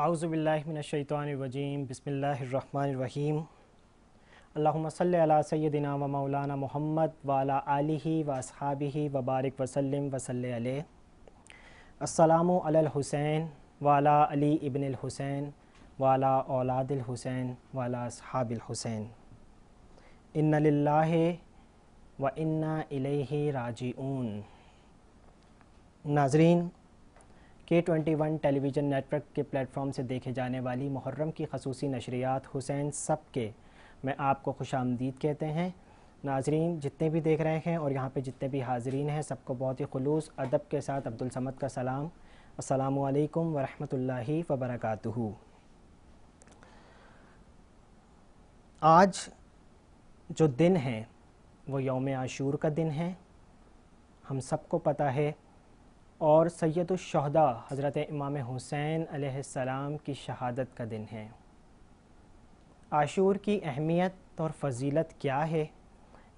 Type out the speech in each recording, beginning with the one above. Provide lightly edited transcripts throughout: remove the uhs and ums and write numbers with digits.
اعوذ باللہ من الشیطان الرجیم بسم اللہ الرحمن الرحیم اللہم صلی علی سیدنا و مولانا محمد وعلی آلہ و اصحابہ وبارک وسلم وصلی علیہ۔ السلام علی الحسین وعلی علی ابن الحسین وعلی اولاد الحسین وعلی اصحاب الحسین، ان للہ و انا الیہ راجعون۔ ناظرین، K21 ٹیلی ویژن نیٹ ورک کے پلیٹ فارم سے دیکھے جانے والی محرم کی خصوصی نشریات حسین سب کے میں آپ کو خوش آمدید کہتے ہیں۔ ناظرین جتنے بھی دیکھ رہے ہیں اور یہاں پہ جتنے بھی حاضرین ہیں، سب کو بہت ہی خلوص ادب کے ساتھ عبدالصمد کا سلام، السلام علیکم ورحمۃ اللہ وبرکاتہ۔ آج جو دن ہے وہ یوم عاشور کا دن ہے، ہم سب کو پتہ ہے، اور سید الشہداء حضرت امام حسین علیہ السلام کی شہادت کا دن ہے۔ عاشور کی اہمیت اور فضیلت کیا ہے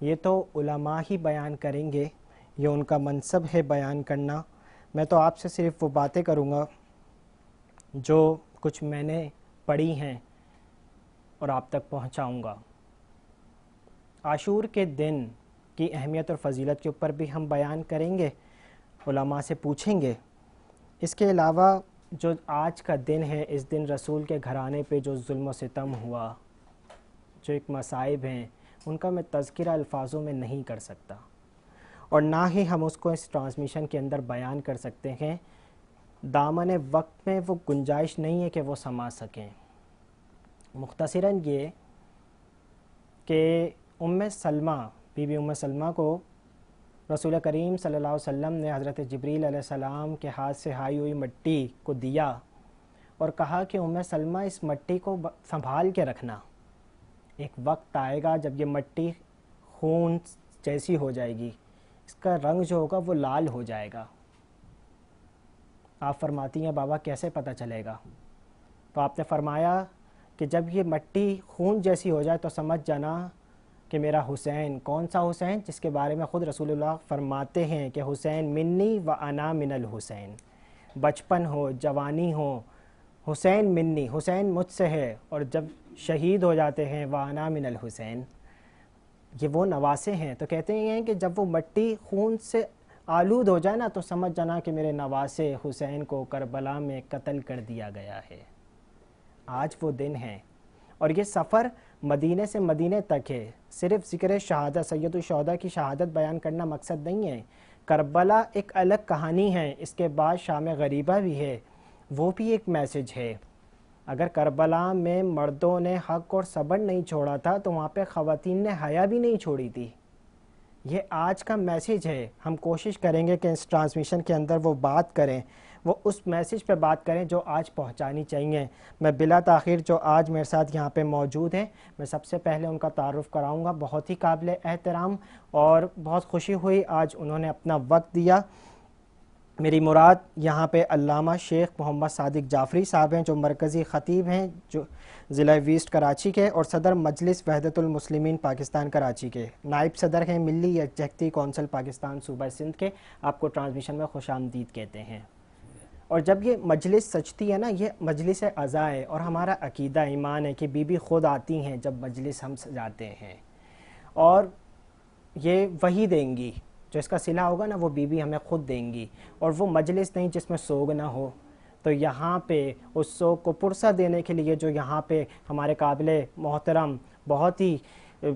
یہ تو علماء ہی بیان کریں گے، یہ ان کا منصب ہے بیان کرنا۔ میں تو آپ سے صرف وہ باتیں کروں گا جو کچھ میں نے پڑھی ہیں اور آپ تک پہنچاؤں گا۔ عاشور کے دن کی اہمیت اور فضیلت کے اوپر بھی ہم بیان کریں گے، علماء سے پوچھیں گے۔ اس کے علاوہ جو آج کا دن ہے، اس دن رسول کے گھرانے پہ جو ظلم و ستم ہوا، جو ایک مصائب ہیں، ان کا میں تذکرہ الفاظوں میں نہیں کر سکتا، اور نہ ہی ہم اس کو اس ٹرانسمیشن کے اندر بیان کر سکتے ہیں۔ دامن وقت میں وہ گنجائش نہیں ہے کہ وہ سما سکیں۔ مختصراً یہ کہ ام سلمہ، بی بی ام سلمہ کو رسول کریم صلی اللہ علیہ وسلم نے حضرت جبریل علیہ السلام کے ہاتھ سے ہائی ہوئی مٹی کو دیا اور کہا کہ ام سلمہ اس مٹی کو سنبھال کے رکھنا، ایک وقت آئے گا جب یہ مٹی خون جیسی ہو جائے گی، اس کا رنگ جو ہوگا وہ لال ہو جائے گا۔ آپ فرماتی ہیں بابا کیسے پتہ چلے گا؟ تو آپ نے فرمایا کہ جب یہ مٹی خون جیسی ہو جائے تو سمجھ جانا کہ میرا حسین، کون سا حسین؟ جس کے بارے میں خود رسول اللہ فرماتے ہیں کہ حسین منی و انا من الحسین، بچپن ہو جوانی ہو، حسین منی، حسین مجھ سے ہے، اور جب شہید ہو جاتے ہیں و انا من الحسین، یہ وہ نواسے ہیں۔ تو کہتے ہیں کہ جب وہ مٹی خون سے آلود ہو جائے نا تو سمجھ جانا کہ میرے نواسے حسین کو کربلا میں قتل کر دیا گیا ہے۔ آج وہ دن ہے، اور یہ سفر مدینے سے مدینے تک ہے۔ صرف ذکر شہادت، سید الشہداء کی شہادت بیان کرنا مقصد نہیں ہے۔ کربلا ایک الگ کہانی ہے، اس کے بعد شام غریبہ بھی ہے، وہ بھی ایک میسج ہے۔ اگر کربلا میں مردوں نے حق اور صبر نہیں چھوڑا تھا تو وہاں پہ خواتین نے حیا بھی نہیں چھوڑی تھی۔ یہ آج کا میسج ہے۔ ہم کوشش کریں گے کہ اس ٹرانسمیشن کے اندر وہ بات کریں، وہ اس میسج پہ بات کریں جو آج پہنچانی چاہیے۔ میں بلا تاخیر جو آج میرے ساتھ یہاں پہ موجود ہیں، میں سب سے پہلے ان کا تعارف کراؤں گا۔ بہت ہی قابل احترام اور بہت خوشی ہوئی آج انہوں نے اپنا وقت دیا۔ میری مراد یہاں پہ علامہ شیخ محمد صادق جعفری صاحب ہیں، جو مرکزی خطیب ہیں، جو ضلع ویسٹ کراچی کے، اور صدر مجلس وحدت المسلمین پاکستان کراچی کے، نائب صدر ہیں ملی یکجہتی کونسل پاکستان صوبہ سندھ کے۔ آپ کو ٹرانسمیشن میں خوش آمدید کہتے ہیں۔ اور جب یہ مجلس سجتی ہے نا، یہ مجلس عزا ہے، اور ہمارا عقیدہ ایمان ہے کہ بی بی خود آتی ہیں جب مجلس ہم سجاتے ہیں، اور یہ وہی دیں گی، جو اس کا صلہ ہوگا نا وہ بی بی ہمیں خود دیں گی، اور وہ مجلس نہیں جس میں سوگ نہ ہو۔ تو یہاں پہ اس سوگ کو پرسہ دینے کے لیے جو یہاں پہ ہمارے قابل محترم، بہت ہی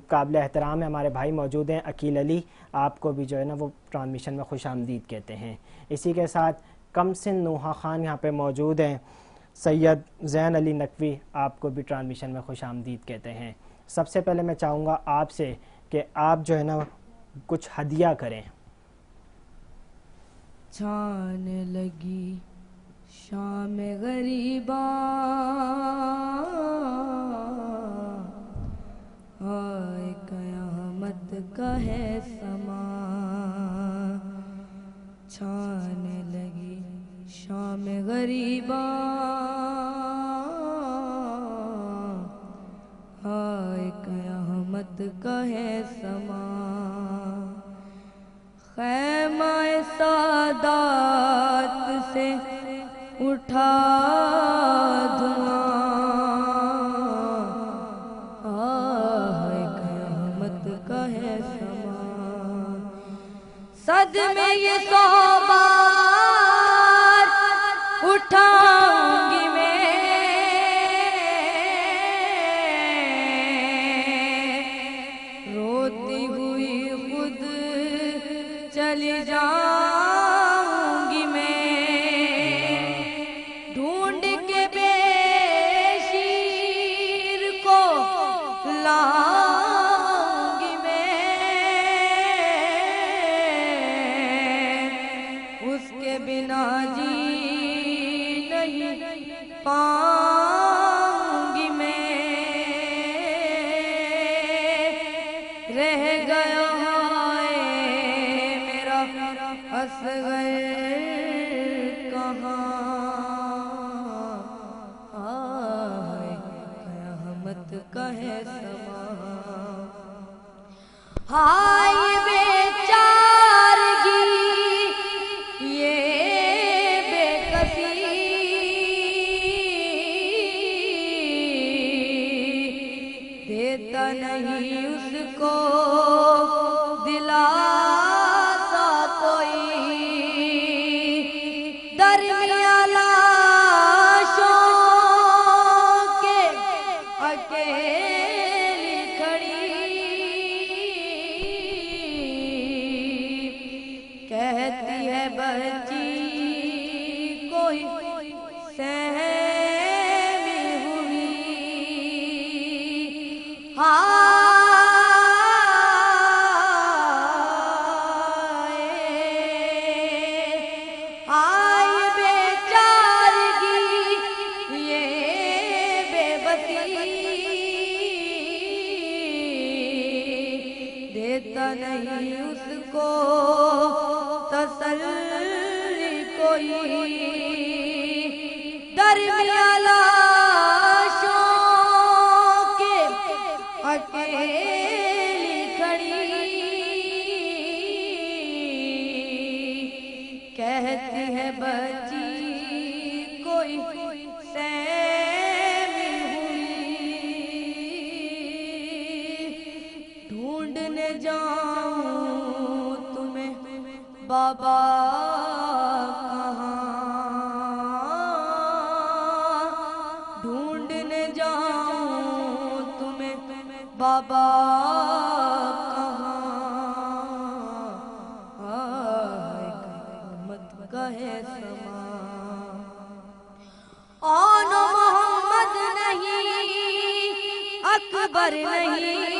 قابل احترام ہے، ہمارے بھائی موجود ہیں عقیل علی، آپ کو بھی جو ہے نا وہ ٹرانسمیشن میں خوش آمدید کہتے ہیں۔ اسی کے ساتھ کم سن نوحہ خان یہاں پہ موجود ہیں، سید زین علی نقوی، آپ کو بھی ٹرانسمیشن میں خوش آمدید کہتے ہیں۔ سب سے پہلے میں چاہوں گا آپ سے کہ آپ جو ہے نا کچھ ہدیہ کریں۔ چھانے لگی شام غریباں، ہائے قیامت کا ہے سما، چھانے لگی شام غریباں، ہائے قیامت کا ہے سما، خیمہ سعادت سے اٹھا دھو قدمے یہ 100 بار اٹھاؤں گی میں، روتی ہوئی خود چلی جاؤں گی میں، ڈھونڈ کے بے شیر کو لاؤں گی میں، اس کے بنا جی نہیں پاؤں گی میں، رہ گیا ہے میرا اصغر کہاں، آئے قیامت کا ہے سما، ہائے بیچارگی یہ بے کسی، دیتا نہیں اس کو دلاسا کوئی، درمیان لاشوں کے اکیلی کھڑی، کہتی ہے بچی کوئی سہمی ہوئی، آئے بیچارگی یہ بے بسی، دیتا نہیں اس کو تسلی کوئی، درمیان لاشوں کے اکیلی کھڑی، کہتی ہے بچی کوئی سہمی ہوئی، ڈھونڈنے جاؤں تمہیں بابا کہاں، ڈھونڈنے جاؤں تمہیں بابا کہاں، آئے قیامت کا ہے سما، آن محمد نہیں اکبر نہیں،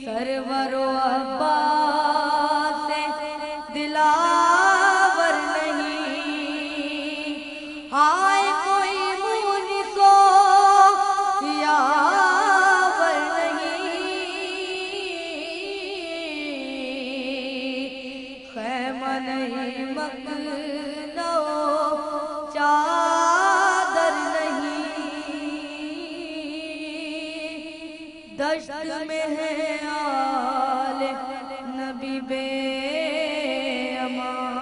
سرور و عباس دلاور نہیں، ہائے کوئی مونس و یاور نہیں، خیمہ نہیں مکنا و چادر نہیں، دشت میں ہے آل نبی بے امان،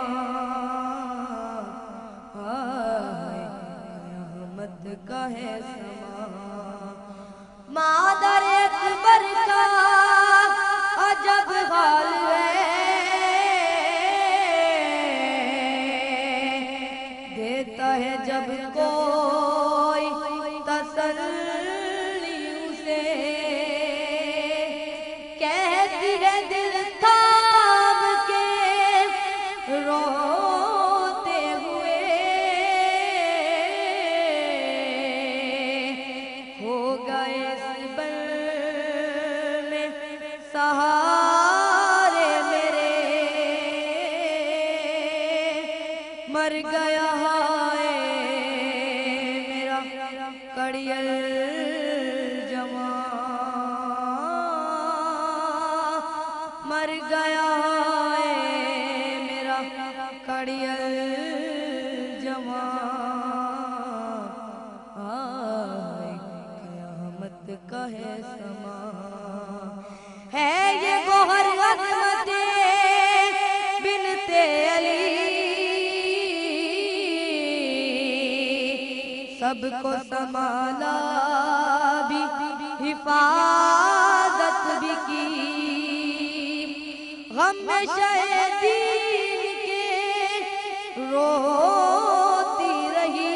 آئے قیامت کا ہے سما، مادر اکبر کا عجب حال ہے، دیتا ہے جب کوئی تسلی اسے، کہتی ہے دل تھام کے روتے ہوئے، ہو گئے اس بر میں سہارے میرے، مر گیا ہے میرا کڑیل جوان، مر گیا ہے میرا کڑیل جوان، آئے قیامت کا ہے سما، ہے یہ گوہر عظمت بنت علی، سب کو سنبھالا بھی حفاظت بھی کی، غم میں شہدین کے روتی رہی،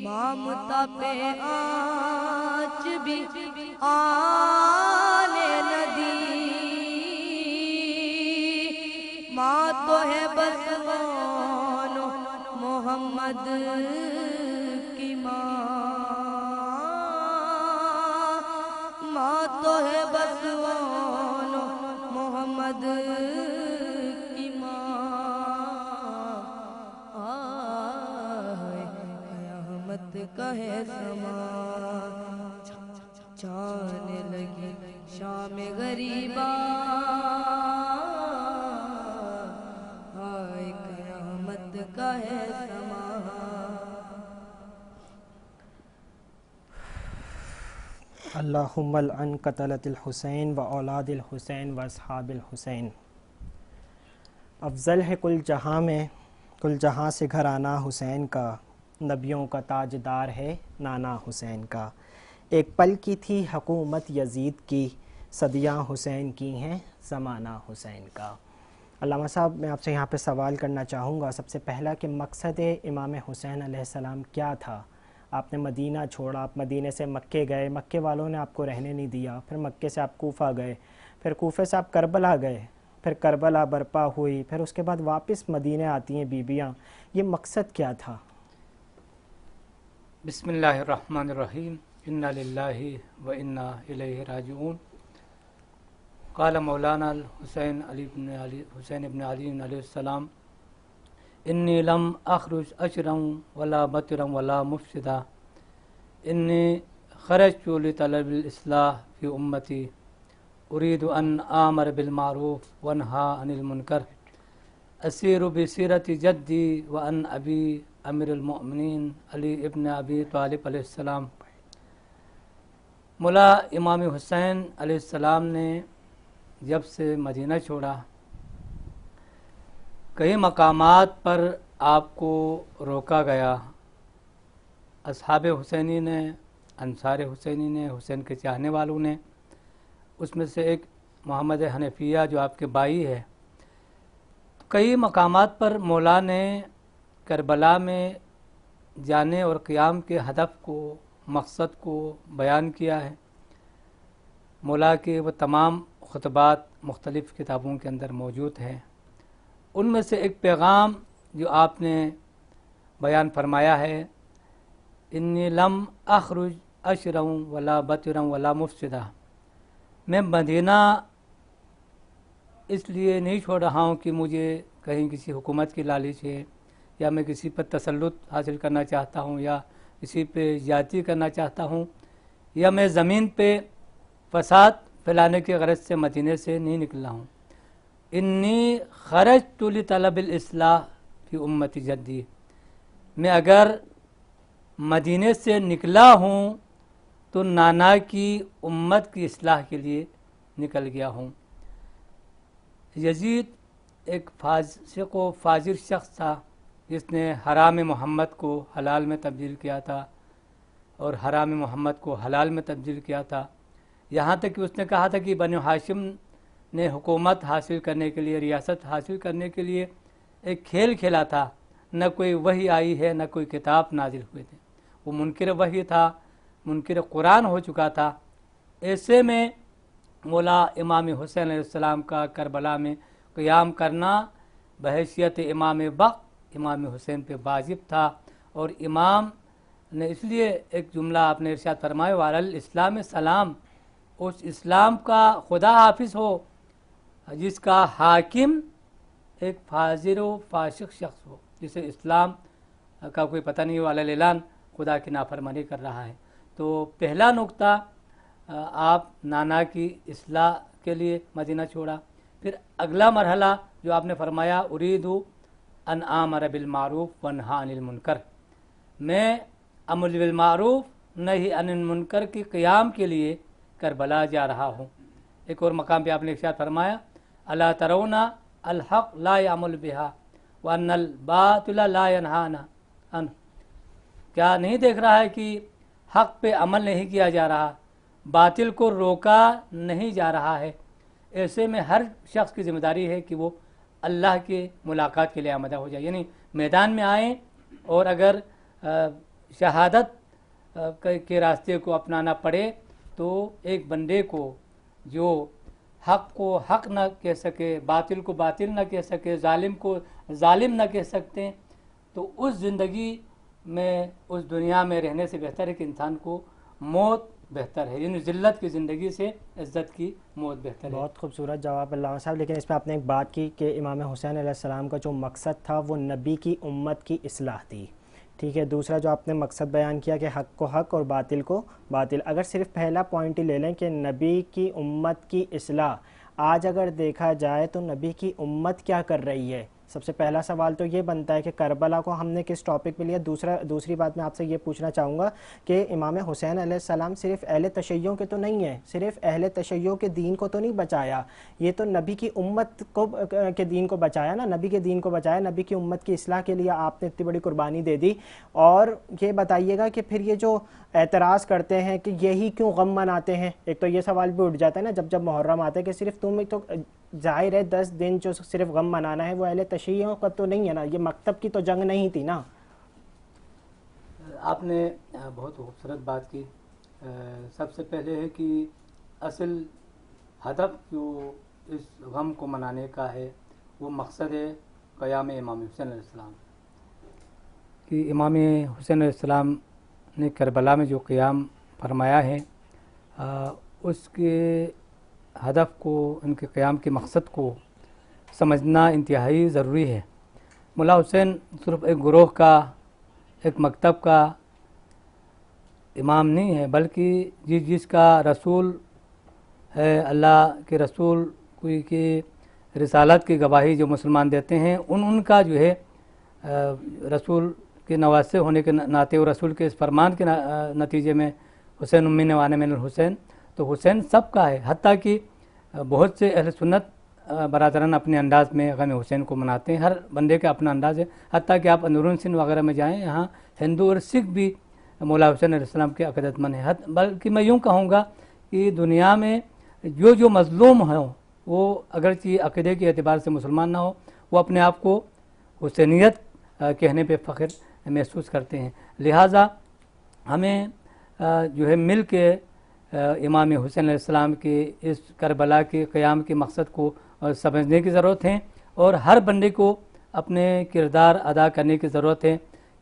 مامتا پہ آنچ بھی آنے نہ دی، ماں تو ہے بس بانو محمد کی ماں، ماں تو ہے بس بانو محمد کی ماں، آئے قیامت کا ہے سما، جانے لگی شام غریبا، آئے قیامت کا ہے سما۔ اللہم لعن قتلۃ الحسین و اولاد الحسین و اصحاب الحسین۔ افضل ہے کل جہاں سے گھرانہ حسین کا، نبیوں کا تاجدار ہے نانا حسین کا، ایک پل کی تھی حکومت یزید کی، صدیاں حسین کی ہیں زمانہ حسین کا۔ علامہ صاحب میں آپ سے یہاں پہ سوال کرنا چاہوں گا سب سے پہلا کہ مقصد امام حسین علیہ السلام کیا تھا؟ آپ نے مدینہ چھوڑا، آپ مدینے سے مکے گئے، مکے والوں نے آپ کو رہنے نہیں دیا، پھر مکے سے آپ کوفہ گئے، پھر کوفے سے آپ کربلا گئے، پھر کربلا برپا ہوئی، پھر اس کے بعد واپس مدینے آتی ہیں بیبیاں، یہ مقصد کیا تھا؟ بسم اللہ الرحمن الرحیم، انا للہ و انا الیہ راجعون۔ قال مولانا الحسین حسین ابن علی علیہ السلام: انی لم اخرج اشرا ولا بطرا ولا مفسدا، انی خرجت لطلب الاصلاح فی امتی، اريد ان آمر بالمعروف وانہا عن المنکر، اسیر بسیرت جدی وان ابی امیر المؤمنین علی ابن ابی طالب علیہ السلام۔ مولا امام حسین علیہ السلام نے جب سے مدینہ چھوڑا، کئی مقامات پر آپ کو روکا گیا، اصحاب حسینی نے، انصار حسینی نے، حسین کے چاہنے والوں نے، اس میں سے ایک محمد حنفیہ جو آپ کے بھائی ہے، کئی مقامات پر مولا نے کربلا میں جانے اور قیام کے ہدف کو، مقصد کو بیان کیا ہے۔ مولا کے وہ تمام خطبات مختلف کتابوں کے اندر موجود ہیں، ان میں سے ایک پیغام جو آپ نے بیان فرمایا ہے: انی لم اخرج اشرا ولا بطرا ولا مفسدا، میں مدینہ اس لیے نہیں چھوڑ رہا ہوں کہ مجھے کہیں کسی حکومت کی لالچ ہے، یا میں کسی پر تسلط حاصل کرنا چاہتا ہوں، یا کسی پہ زیادتی کرنا چاہتا ہوں، یا میں زمین پہ فساد پھیلانے کی غرض سے مدینے سے نہیں نکلا ہوں۔ انی خرجت لطلب الاصلاح فی امتی جدی، میں اگر مدینے سے نکلا ہوں تو نانا کی امت کی اصلاح کے لیے نکل گیا ہوں۔ یزید ایک فاسق و فاجر شخص تھا جس نے حرام محمد کو حلال میں تبدیل کیا تھا اور حرام محمد کو حلال میں تبدیل کیا تھا، یہاں تک کہ اس نے کہا تھا کہ بنو ہاشم نے حکومت حاصل کرنے کے لیے، ریاست حاصل کرنے کے لیے ایک کھیل کھیلا تھا، نہ کوئی وحی آئی ہے، نہ کوئی کتاب نازل ہوئے تھے، وہ منکر وحی تھا، منکر قرآن ہو چکا تھا۔ ایسے میں مولا امام حسین علیہ السلام کا کربلا میں قیام کرنا بحیثیت امام وقت امام حسین پہ واجب تھا، اور امام نے اس لیے ایک جملہ آپ نے ارشاد فرمایا: وعلی الاسلام سلام، اس اسلام کا خدا حافظ ہو جس کا حاکم ایک فاجر و فاسق شخص ہو، جسے اسلام کا کوئی پتہ نہیں ہو، علی الاعلان خدا کی نافرمانی کر رہا ہے۔ تو پہلا نقطہ، آپ نانا کی اصلاح کے لیے مدینہ چھوڑا۔ پھر اگلا مرحلہ جو آپ نے فرمایا: اريد ان آمر بالمعروف وانہا عن المنکر، میں امر بالمعروف نہی عن المنکر کے قیام کے لیے کربلا جا رہا ہوں۔ ایک اور مقام پہ آپ نے ارشاد فرمایا: الا ترون الحق لا يعمل بها وان الباطل لا ينهى عنه، کیا نہیں دیکھ رہا ہے کہ حق پہ عمل نہیں کیا جا رہا باطل کو روکا نہیں جا رہا ہے۔ ایسے میں ہر شخص کی ذمہ داری ہے کہ وہ اللہ کے ملاقات کے لیے آمادہ ہو جائے، یعنی میدان میں آئیں، اور اگر شہادت کے راستے کو اپنانا پڑے تو ایک بندے کو جو حق کو حق نہ کہہ سکے، باطل کو باطل نہ کہہ سکے، ظالم کو ظالم نہ کہہ سکتے، تو اس زندگی میں، اس دنیا میں رہنے سے بہتر ہے کہ انسان کو موت بہتر ہے، یعنی ذلت کی زندگی سے عزت کی موت بہتر ہے۔ بہت خوبصورت جواب علامہ صاحب، لیکن اس پہ آپ نے ایک بات کی کہ امام حسین علیہ السلام کا جو مقصد تھا وہ نبی کی امت کی اصلاح تھی، ٹھیک ہے۔ دوسرا جو آپ نے مقصد بیان کیا کہ حق کو حق اور باطل کو باطل، اگر صرف پہلا پوائنٹ ہی لے لیں کہ نبی کی امت کی اصلاح، آج اگر دیکھا جائے تو نبی کی امت کیا کر رہی ہے؟ سب سے پہلا سوال تو یہ بنتا ہے کہ کربلا کو ہم نے کس ٹاپک پہ لیا۔ دوسری بات میں آپ سے یہ پوچھنا چاہوں گا کہ امام حسین علیہ السلام صرف اہل تشیع کے تو نہیں ہیں، صرف اہل تشیع کے دین کو تو نہیں بچایا، یہ تو نبی کی امت کو کے دین کو بچایا نا، نبی کے دین کو بچایا، نبی کی امت کی اصلاح کے لیے آپ نے اتنی بڑی قربانی دے دی۔ اور یہ بتائیے گا کہ پھر یہ جو اعتراض کرتے ہیں کہ یہی کیوں غم مناتے ہیں، ایک تو یہ سوال بھی اٹھ جاتا ہے نا جب محرم آتا ہے کہ صرف تم تو ظاہر ہے 10 دن جو صرف غم منانا ہے وہ اہل تشیع کا تو نہیں ہے نا، یہ مکتب کی تو جنگ نہیں تھی نا۔ آپ نے بہت خوبصورت بات کی۔ سب سے پہلے ہے کہ اصل ہدف جو اس غم کو منانے کا ہے وہ مقصد ہے قیام امام حسین علیہ السلام، کہ امام حسین علیہ السلام نے کربلا میں جو قیام فرمایا ہے اس کے ہدف کو، ان کے قیام کے مقصد کو سمجھنا انتہائی ضروری ہے۔ مولا حسین صرف ایک گروہ کا، ایک مکتب کا امام نہیں ہے، بلکہ جس کا رسول ہے، اللہ کے رسول کی رسالت کی گواہی جو مسلمان دیتے ہیں، ان کا جو ہے رسول کے نواسے ہونے کے ناطے اور رسول کے اس فرمان کے نتیجے میں حسین امین وانا من الحسین، تو حسین سب کا ہے۔ حتیٰ کہ بہت سے اہل سنت برادران اپنے انداز میں غم حسین کو مناتے ہیں، ہر بندے کا اپنا انداز ہے۔ حتیٰ کہ آپ اندرون سندھ وغیرہ میں جائیں، یہاں ہندو اور سکھ بھی مولا حسین علیہ السلام کے عقیدت مند ہیں۔ بلکہ میں یوں کہوں گا کہ دنیا میں جو مظلوم ہوں، وہ اگرچہ عقیدے کے اعتبار سے مسلمان نہ ہو، وہ اپنے آپ کو حسینیت کہنے پہ فخر محسوس کرتے ہیں۔ لہٰذا ہمیں جو ہے مل کے امام حسین علیہ السلام کے اس کربلا کے قیام کے مقصد کو سمجھنے کی ضرورت ہے، اور ہر بندے کو اپنے کردار ادا کرنے کی ضرورت ہے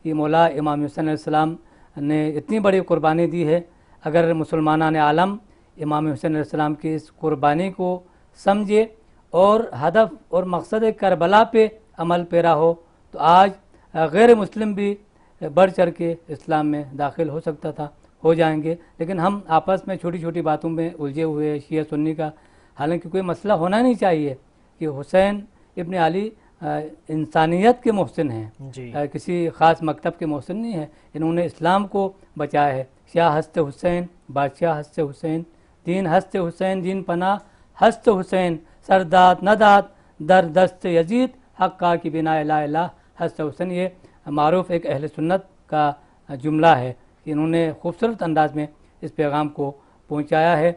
کہ مولا امام حسین علیہ السلام نے اتنی بڑی قربانی دی ہے، اگر مسلمانان عالم امام حسین علیہ السلام کی اس قربانی کو سمجھے اور ہدف اور مقصد کربلا پہ عمل پیرا ہو تو آج غیر مسلم بھی بڑھ چڑھ کے اسلام میں داخل ہو سکتا تھا، ہو جائیں گے۔ لیکن ہم آپس میں چھوٹی چھوٹی باتوں میں الجھے ہوئے شیعہ سنی کا، حالانکہ کوئی مسئلہ ہونا نہیں چاہیے کہ حسین ابن علی انسانیت کے محسن ہیں، کسی خاص مکتب کے محسن نہیں ہیں، انہوں نے اسلام کو بچایا ہے۔ شاہ ہست حسین، بادشاہ ہست حسین، دین ہست حسین، دین پناہ ہست حسین، سرداد نداد در دست یزید، حقا کی بنا الہ الہ ہست حسین۔ یہ معروف ایک اہل سنت کا جملہ ہے کہ انہوں نے خوبصورت انداز میں اس پیغام کو پہنچایا ہے۔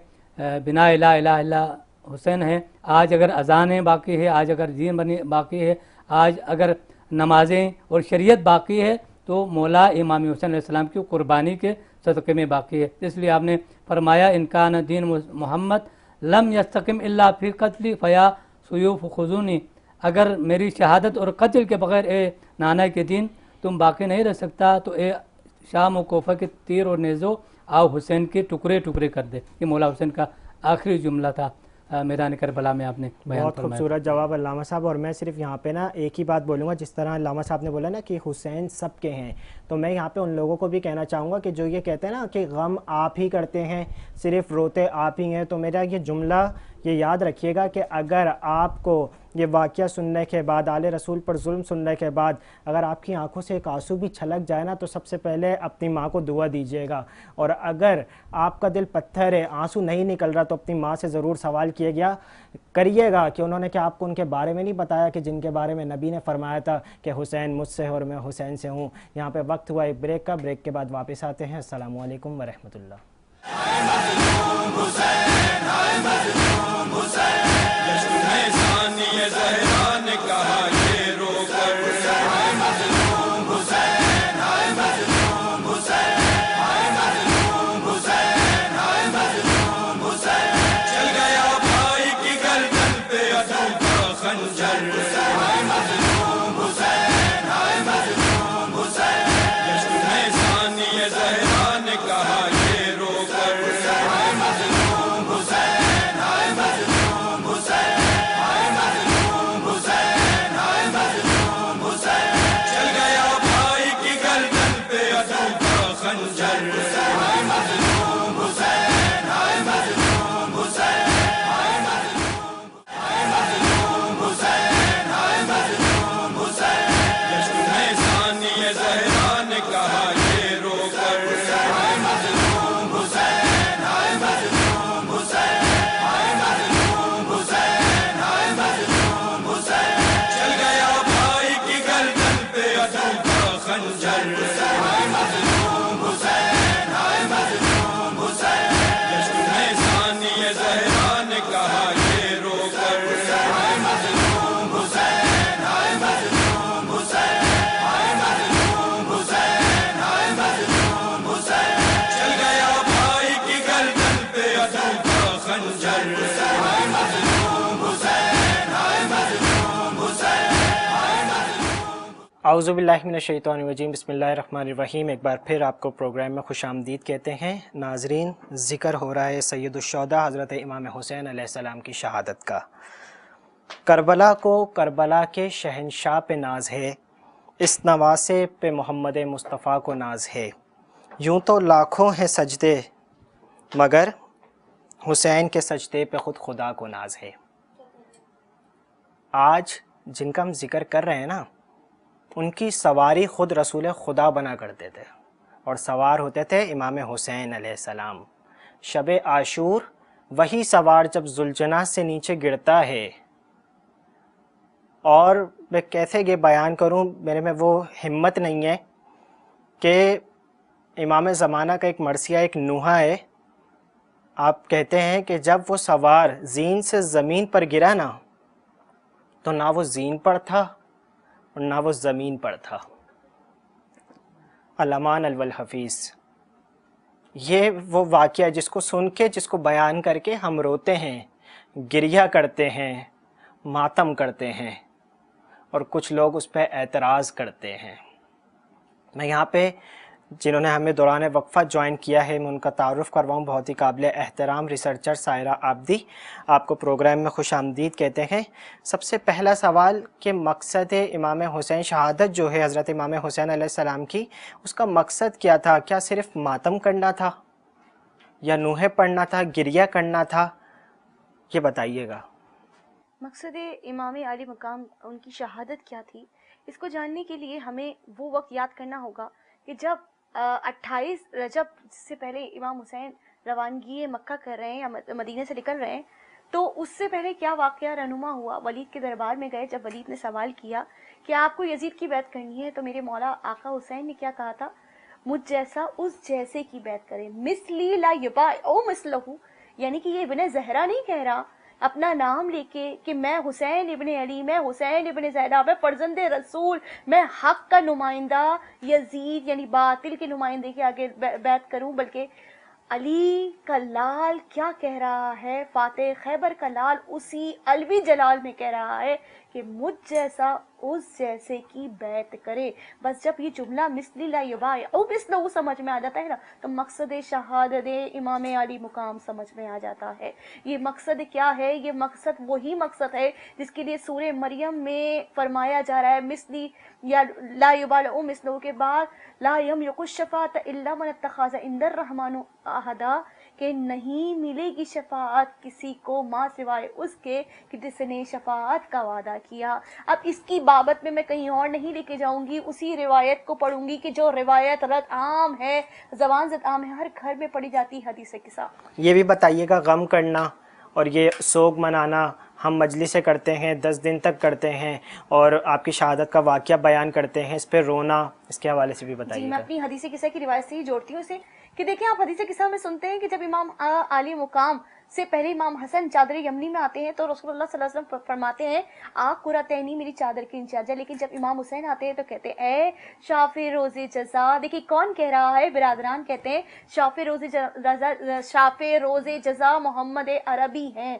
بنا الہ الہ الہ حسین ہے۔ آج اگر اذانیں باقی ہے، آج اگر دین بنی باقی ہے، آج اگر نمازیں اور شریعت باقی ہے تو مولا امام حسین علیہ السلام کی قربانی کے صدقے میں باقی ہے۔ اس لیے آپ نے فرمایا انکان دین محمد لم یستقم الا فی قتل فیا سیوف خذونی، اگر میری شہادت اور قتل کے بغیر اے نانا کے دین تم باقی نہیں رہ سکتا تو اے شام و کوفہ کے تیر اور نیزو آؤ حسین کے ٹکڑے ٹکڑے کر دے۔ یہ مولا حسین کا آخری جملہ تھا میدان کربلا میں آپ نے بیان بہت فرمایا۔ خوبصورت جواب علامہ صاحب، اور میں صرف یہاں پہ نا ایک ہی بات بولوں گا، جس طرح علامہ صاحب نے بولا نا کہ حسین سب کے ہیں، تو میں یہاں پہ ان لوگوں کو بھی کہنا چاہوں گا کہ جو یہ کہتے ہیں نا کہ غم آپ ہی کرتے ہیں، صرف روتے آپ ہی ہیں، تو میرا یہ جملہ یہ یاد رکھیے گا کہ اگر آپ کو یہ واقعہ سننے کے بعد، آل رسول پر ظلم سننے کے بعد اگر آپ کی آنکھوں سے ایک آنسو بھی چھلک جائے نا تو سب سے پہلے اپنی ماں کو دعا دیجیے گا، اور اگر آپ کا دل پتھر ہے، آنسو نہیں نکل رہا، تو اپنی ماں سے ضرور سوال کریے گا کہ انہوں نے کیا آپ کو ان کے بارے میں نہیں بتایا کہ جن کے بارے میں نبی نے فرمایا تھا کہ حسین مجھ سے اور میں حسین سے ہوں۔ یہاں پہ وقت ہوا ایک بریک کا، بریک کے بعد واپس آتے ہیں۔ السلام علیکم ورحمۃ اللہ۔ اعوذ باللہ من الشیطان الرجیم، بسم اللہ الرحمن الرحیم۔ ایک بار پھر آپ کو پروگرام میں خوش آمدید کہتے ہیں۔ ناظرین، ذکر ہو رہا ہے سید الشہداء حضرت امام حسین علیہ السلام کی شہادت کا۔ کربلا کو کربلا کے شہنشاہ پہ ناز ہے، اس نواسے پہ محمد مصطفیٰ کو ناز ہے۔ یوں تو لاکھوں ہیں سجدے مگر حسین کے سجدے پہ خود خدا کو ناز ہے۔ آج جن کا ہم ذکر کر رہے ہیں نا، ان کی سواری خود رسول خدا بنا کرتے تھے اور سوار ہوتے تھے امام حسین علیہ السلام۔ شب عاشور وہی سوار جب ذوالجناح سے نیچے گرتا ہے، اور میں کیسے یہ بیان کروں، میرے میں وہ ہمت نہیں ہے کہ امام زمانہ کا ایک مرثیہ، ایک نوحہ ہے، آپ کہتے ہیں کہ جب وہ سوار زین سے زمین پر گرا نا، تو نہ وہ زین پر تھا اور نہ وہ زمین پر تھا۔ الامان الحفیظ، یہ وہ واقعہ جس کو سن کے، جس کو بیان کر کے ہم روتے ہیں، گریہ کرتے ہیں، ماتم کرتے ہیں، اور کچھ لوگ اس پہ اعتراض کرتے ہیں۔ میں یہاں پہ جنہوں نے ہمیں دوران وقفہ جوائن کیا ہے، میں ان کا تعارف کرواؤں۔ بہت ہی قابل احترام ریسرچر سائرہ عابدی، آپ کو پروگرام میں خوش آمدید کہتے ہیں۔ سب سے پہلا سوال کہ مقصد امام حسین، شہادت جو ہے حضرت امام حسین علیہ السلام کی، اس کا مقصد کیا تھا؟ کیا صرف ماتم کرنا تھا یا نوحے پڑھنا تھا، گریہ کرنا تھا؟ یہ بتائیے گا۔ مقصد امام عالی مقام ان کی شہادت کیا تھی، اس کو جاننے کے لیے ہمیں وہ وقت یاد کرنا ہوگا کہ جب 28 رجب سے پہلے امام حسین روانگی مکہ کر رہے ہیں یا مدینہ سے نکل رہے ہیں، تو اس سے پہلے کیا واقعہ رہنما ہوا۔ ولید کے دربار میں گئے، جب ولید نے سوال کیا کہ آپ کو یزید کی بیعت کرنی ہے، تو میرے مولا آقا حسین نے کیا کہا تھا؟ مجھ جیسا اس جیسے کی بیعت کرے، مثلی لا یبایع مثلہ، یعنی کہ یہ ابن زہرا نہیں کہہ رہا اپنا نام لے کے کہ میں حسین ابن علی، میں حسین ابن زینب، میں فرزند رسول، میں حق کا نمائندہ یزید یعنی باطل کے نمائندے کے آگے بیعت کروں، بلکہ علی کا لال کیا کہہ رہا ہے، فاتح خیبر کا لال اسی علوی جلال میں کہہ رہا ہے کہ مجھ جیسا اس جیسے کی بیعت کرے۔ بس جب یہ جملہ مثلی لا یبایع مثلہ سمجھ میں آ جاتا ہے نا، تو مقصد شہادت امام علی مقام سمجھ میں آ جاتا ہے۔ یہ مقصد کیا ہے؟ یہ مقصد وہی مقصد ہے جس کے لیے سورہ مریم میں فرمایا جا رہا ہے مثلی یا لا یبایع مثلہ کے بعد لا یملک الشفاعۃ الا من اتخذ عند الرحمن عہدا، کہ نہیں ملے گی شفاعت کسی کو ماں سوائے اس کے کہ جس نے شفاعت کا وعدہ کیا۔ اب اس کی بابت میں کہیں اور نہیں لے کے جاؤں گی، اسی روایت کو پڑھوں گی کہ جو روایت رد عام ہے، زبان زد عام ہے، ہر گھر میں پڑھی جاتی حدیث قصہ۔ یہ بھی بتائیے گا، غم کرنا اور یہ سوگ منانا ہم مجلسیں کرتے ہیں، 10 دن تک کرتے ہیں، اور آپ کی شہادت کا واقعہ بیان کرتے ہیں، اس پہ رونا، اس کے حوالے سے بھی بتائیے جی، گا۔ میں اپنی حدیث قصہ کی روایت سے ہی جوڑتی ہوں اسے کہ دیکھیں آپ حدیث قصہ میں سنتے ہیں کہ جب امام عالی مقام سے پہلے امام حسن چادر یمنی میں آتے ہیں تو رسول اللہ صلی اللہ علیہ وسلم فرماتے ہیں آپ قرۃینی میری چادر کے نیچے آ جائے، لیکن جب امام حسین آتے ہیں تو کہتے ہیں اے شافع روز جزا، دیکھیے کون کہہ رہا ہے، برادران کہتے ہیں شافع روز جزا محمد عربی ہیں،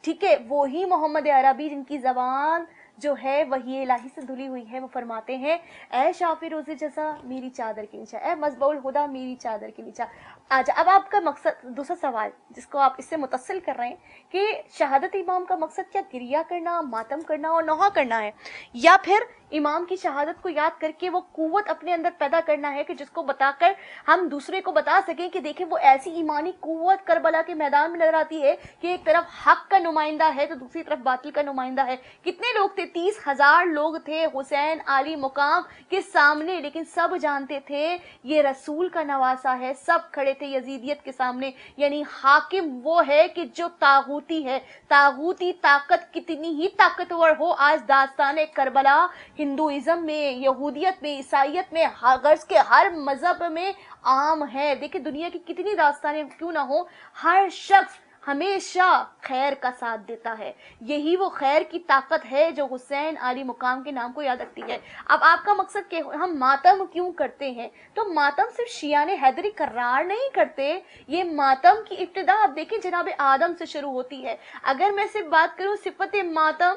ٹھیک ہے، وہی محمد عربی جن کی زبان جو ہے وہی الہی سے دھلی ہوئی ہے، وہ فرماتے ہیں اے شافع روز جزا میری چادر کے نیچے، اے مصباح الہدیٰ میری چادر کے نیچے آجا۔ اب آپ کا مقصد، دوسرا سوال جس کو آپ اس سے متصل کر رہے ہیں کہ شہادت امام کا مقصد کیا گریہ کرنا، ماتم کرنا اور نوحہ کرنا ہے، یا پھر امام کی شہادت کو یاد کر کے وہ قوت اپنے اندر پیدا کرنا ہے کہ جس کو بتا کر ہم دوسرے کو بتا سکیں کہ دیکھیں وہ ایسی ایمانی قوت کربلا کے میدان میں نظر آتی ہے کہ ایک طرف حق کا نمائندہ ہے تو دوسری طرف باطل کا نمائندہ ہے۔ کتنے لوگ تھے؟ 30,000 لوگ تھے حسین علی مقام کے سامنے، لیکن سب جانتے تھے یہ رسول کا نواسا ہے، سب کھڑے تھے یزیدیت کے سامنے، یعنی حاکم وہ ہے کہ جو طاغوتی ہے، طاغوتی طاقت کتنی ہی طاقتور ہو، آج داستان کربلا ہندوازم میں، یہودیت میں، عیسائیت میں، غرض کے ہر مذہب میں عام ہے۔ دیکھیں دنیا کی کتنی داستانیں کیوں نہ ہو، ہر شخص ہمیشہ خیر کا ساتھ دیتا ہے، یہی وہ خیر کی طاقت ہے جو حسین علی مقام کے نام کو یاد رکھتی ہے۔ اب آپ کا مقصد کہ ہم ماتم کیوں کرتے ہیں، تو ماتم صرف شیعہ حیدری کرار نہیں کرتے، یہ ماتم کی ابتدا آپ دیکھیں جناب آدم سے شروع ہوتی ہے۔ اگر میں صرف بات کروں صفت ماتم،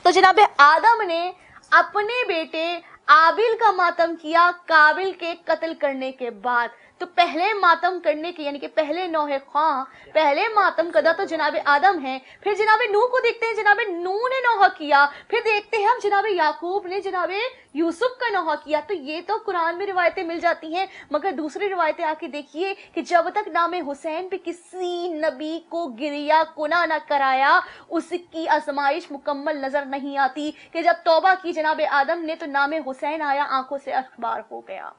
تو جناب آدم نے اپنے بیٹے آبل کا ماتم کیا قابل کے قتل کرنے کے بعد، تو پہلے ماتم کرنے کے یعنی کہ پہلے نوح خواہ پہلے ماتم کدا تو جناب آدم ہیں۔ پھر جناب نوح کو دیکھتے ہیں، جناب نوح نے نوح کیا، پھر دیکھتے ہیں ہم جناب یعقوب نے جناب یوسف کا نوح کیا۔ تو یہ تو قرآن میں روایتیں مل جاتی ہیں، مگر دوسری روایتیں آ کے دیکھیے کہ جب تک نام حسین پہ کسی نبی کو گریہ کنا نہ کرایا اس کی آزمائش مکمل نظر نہیں آتی، کہ جب توبہ کی جناب آدم نے تو نام حسین آیا، آنکھوں سے اخبار ہو گیا۔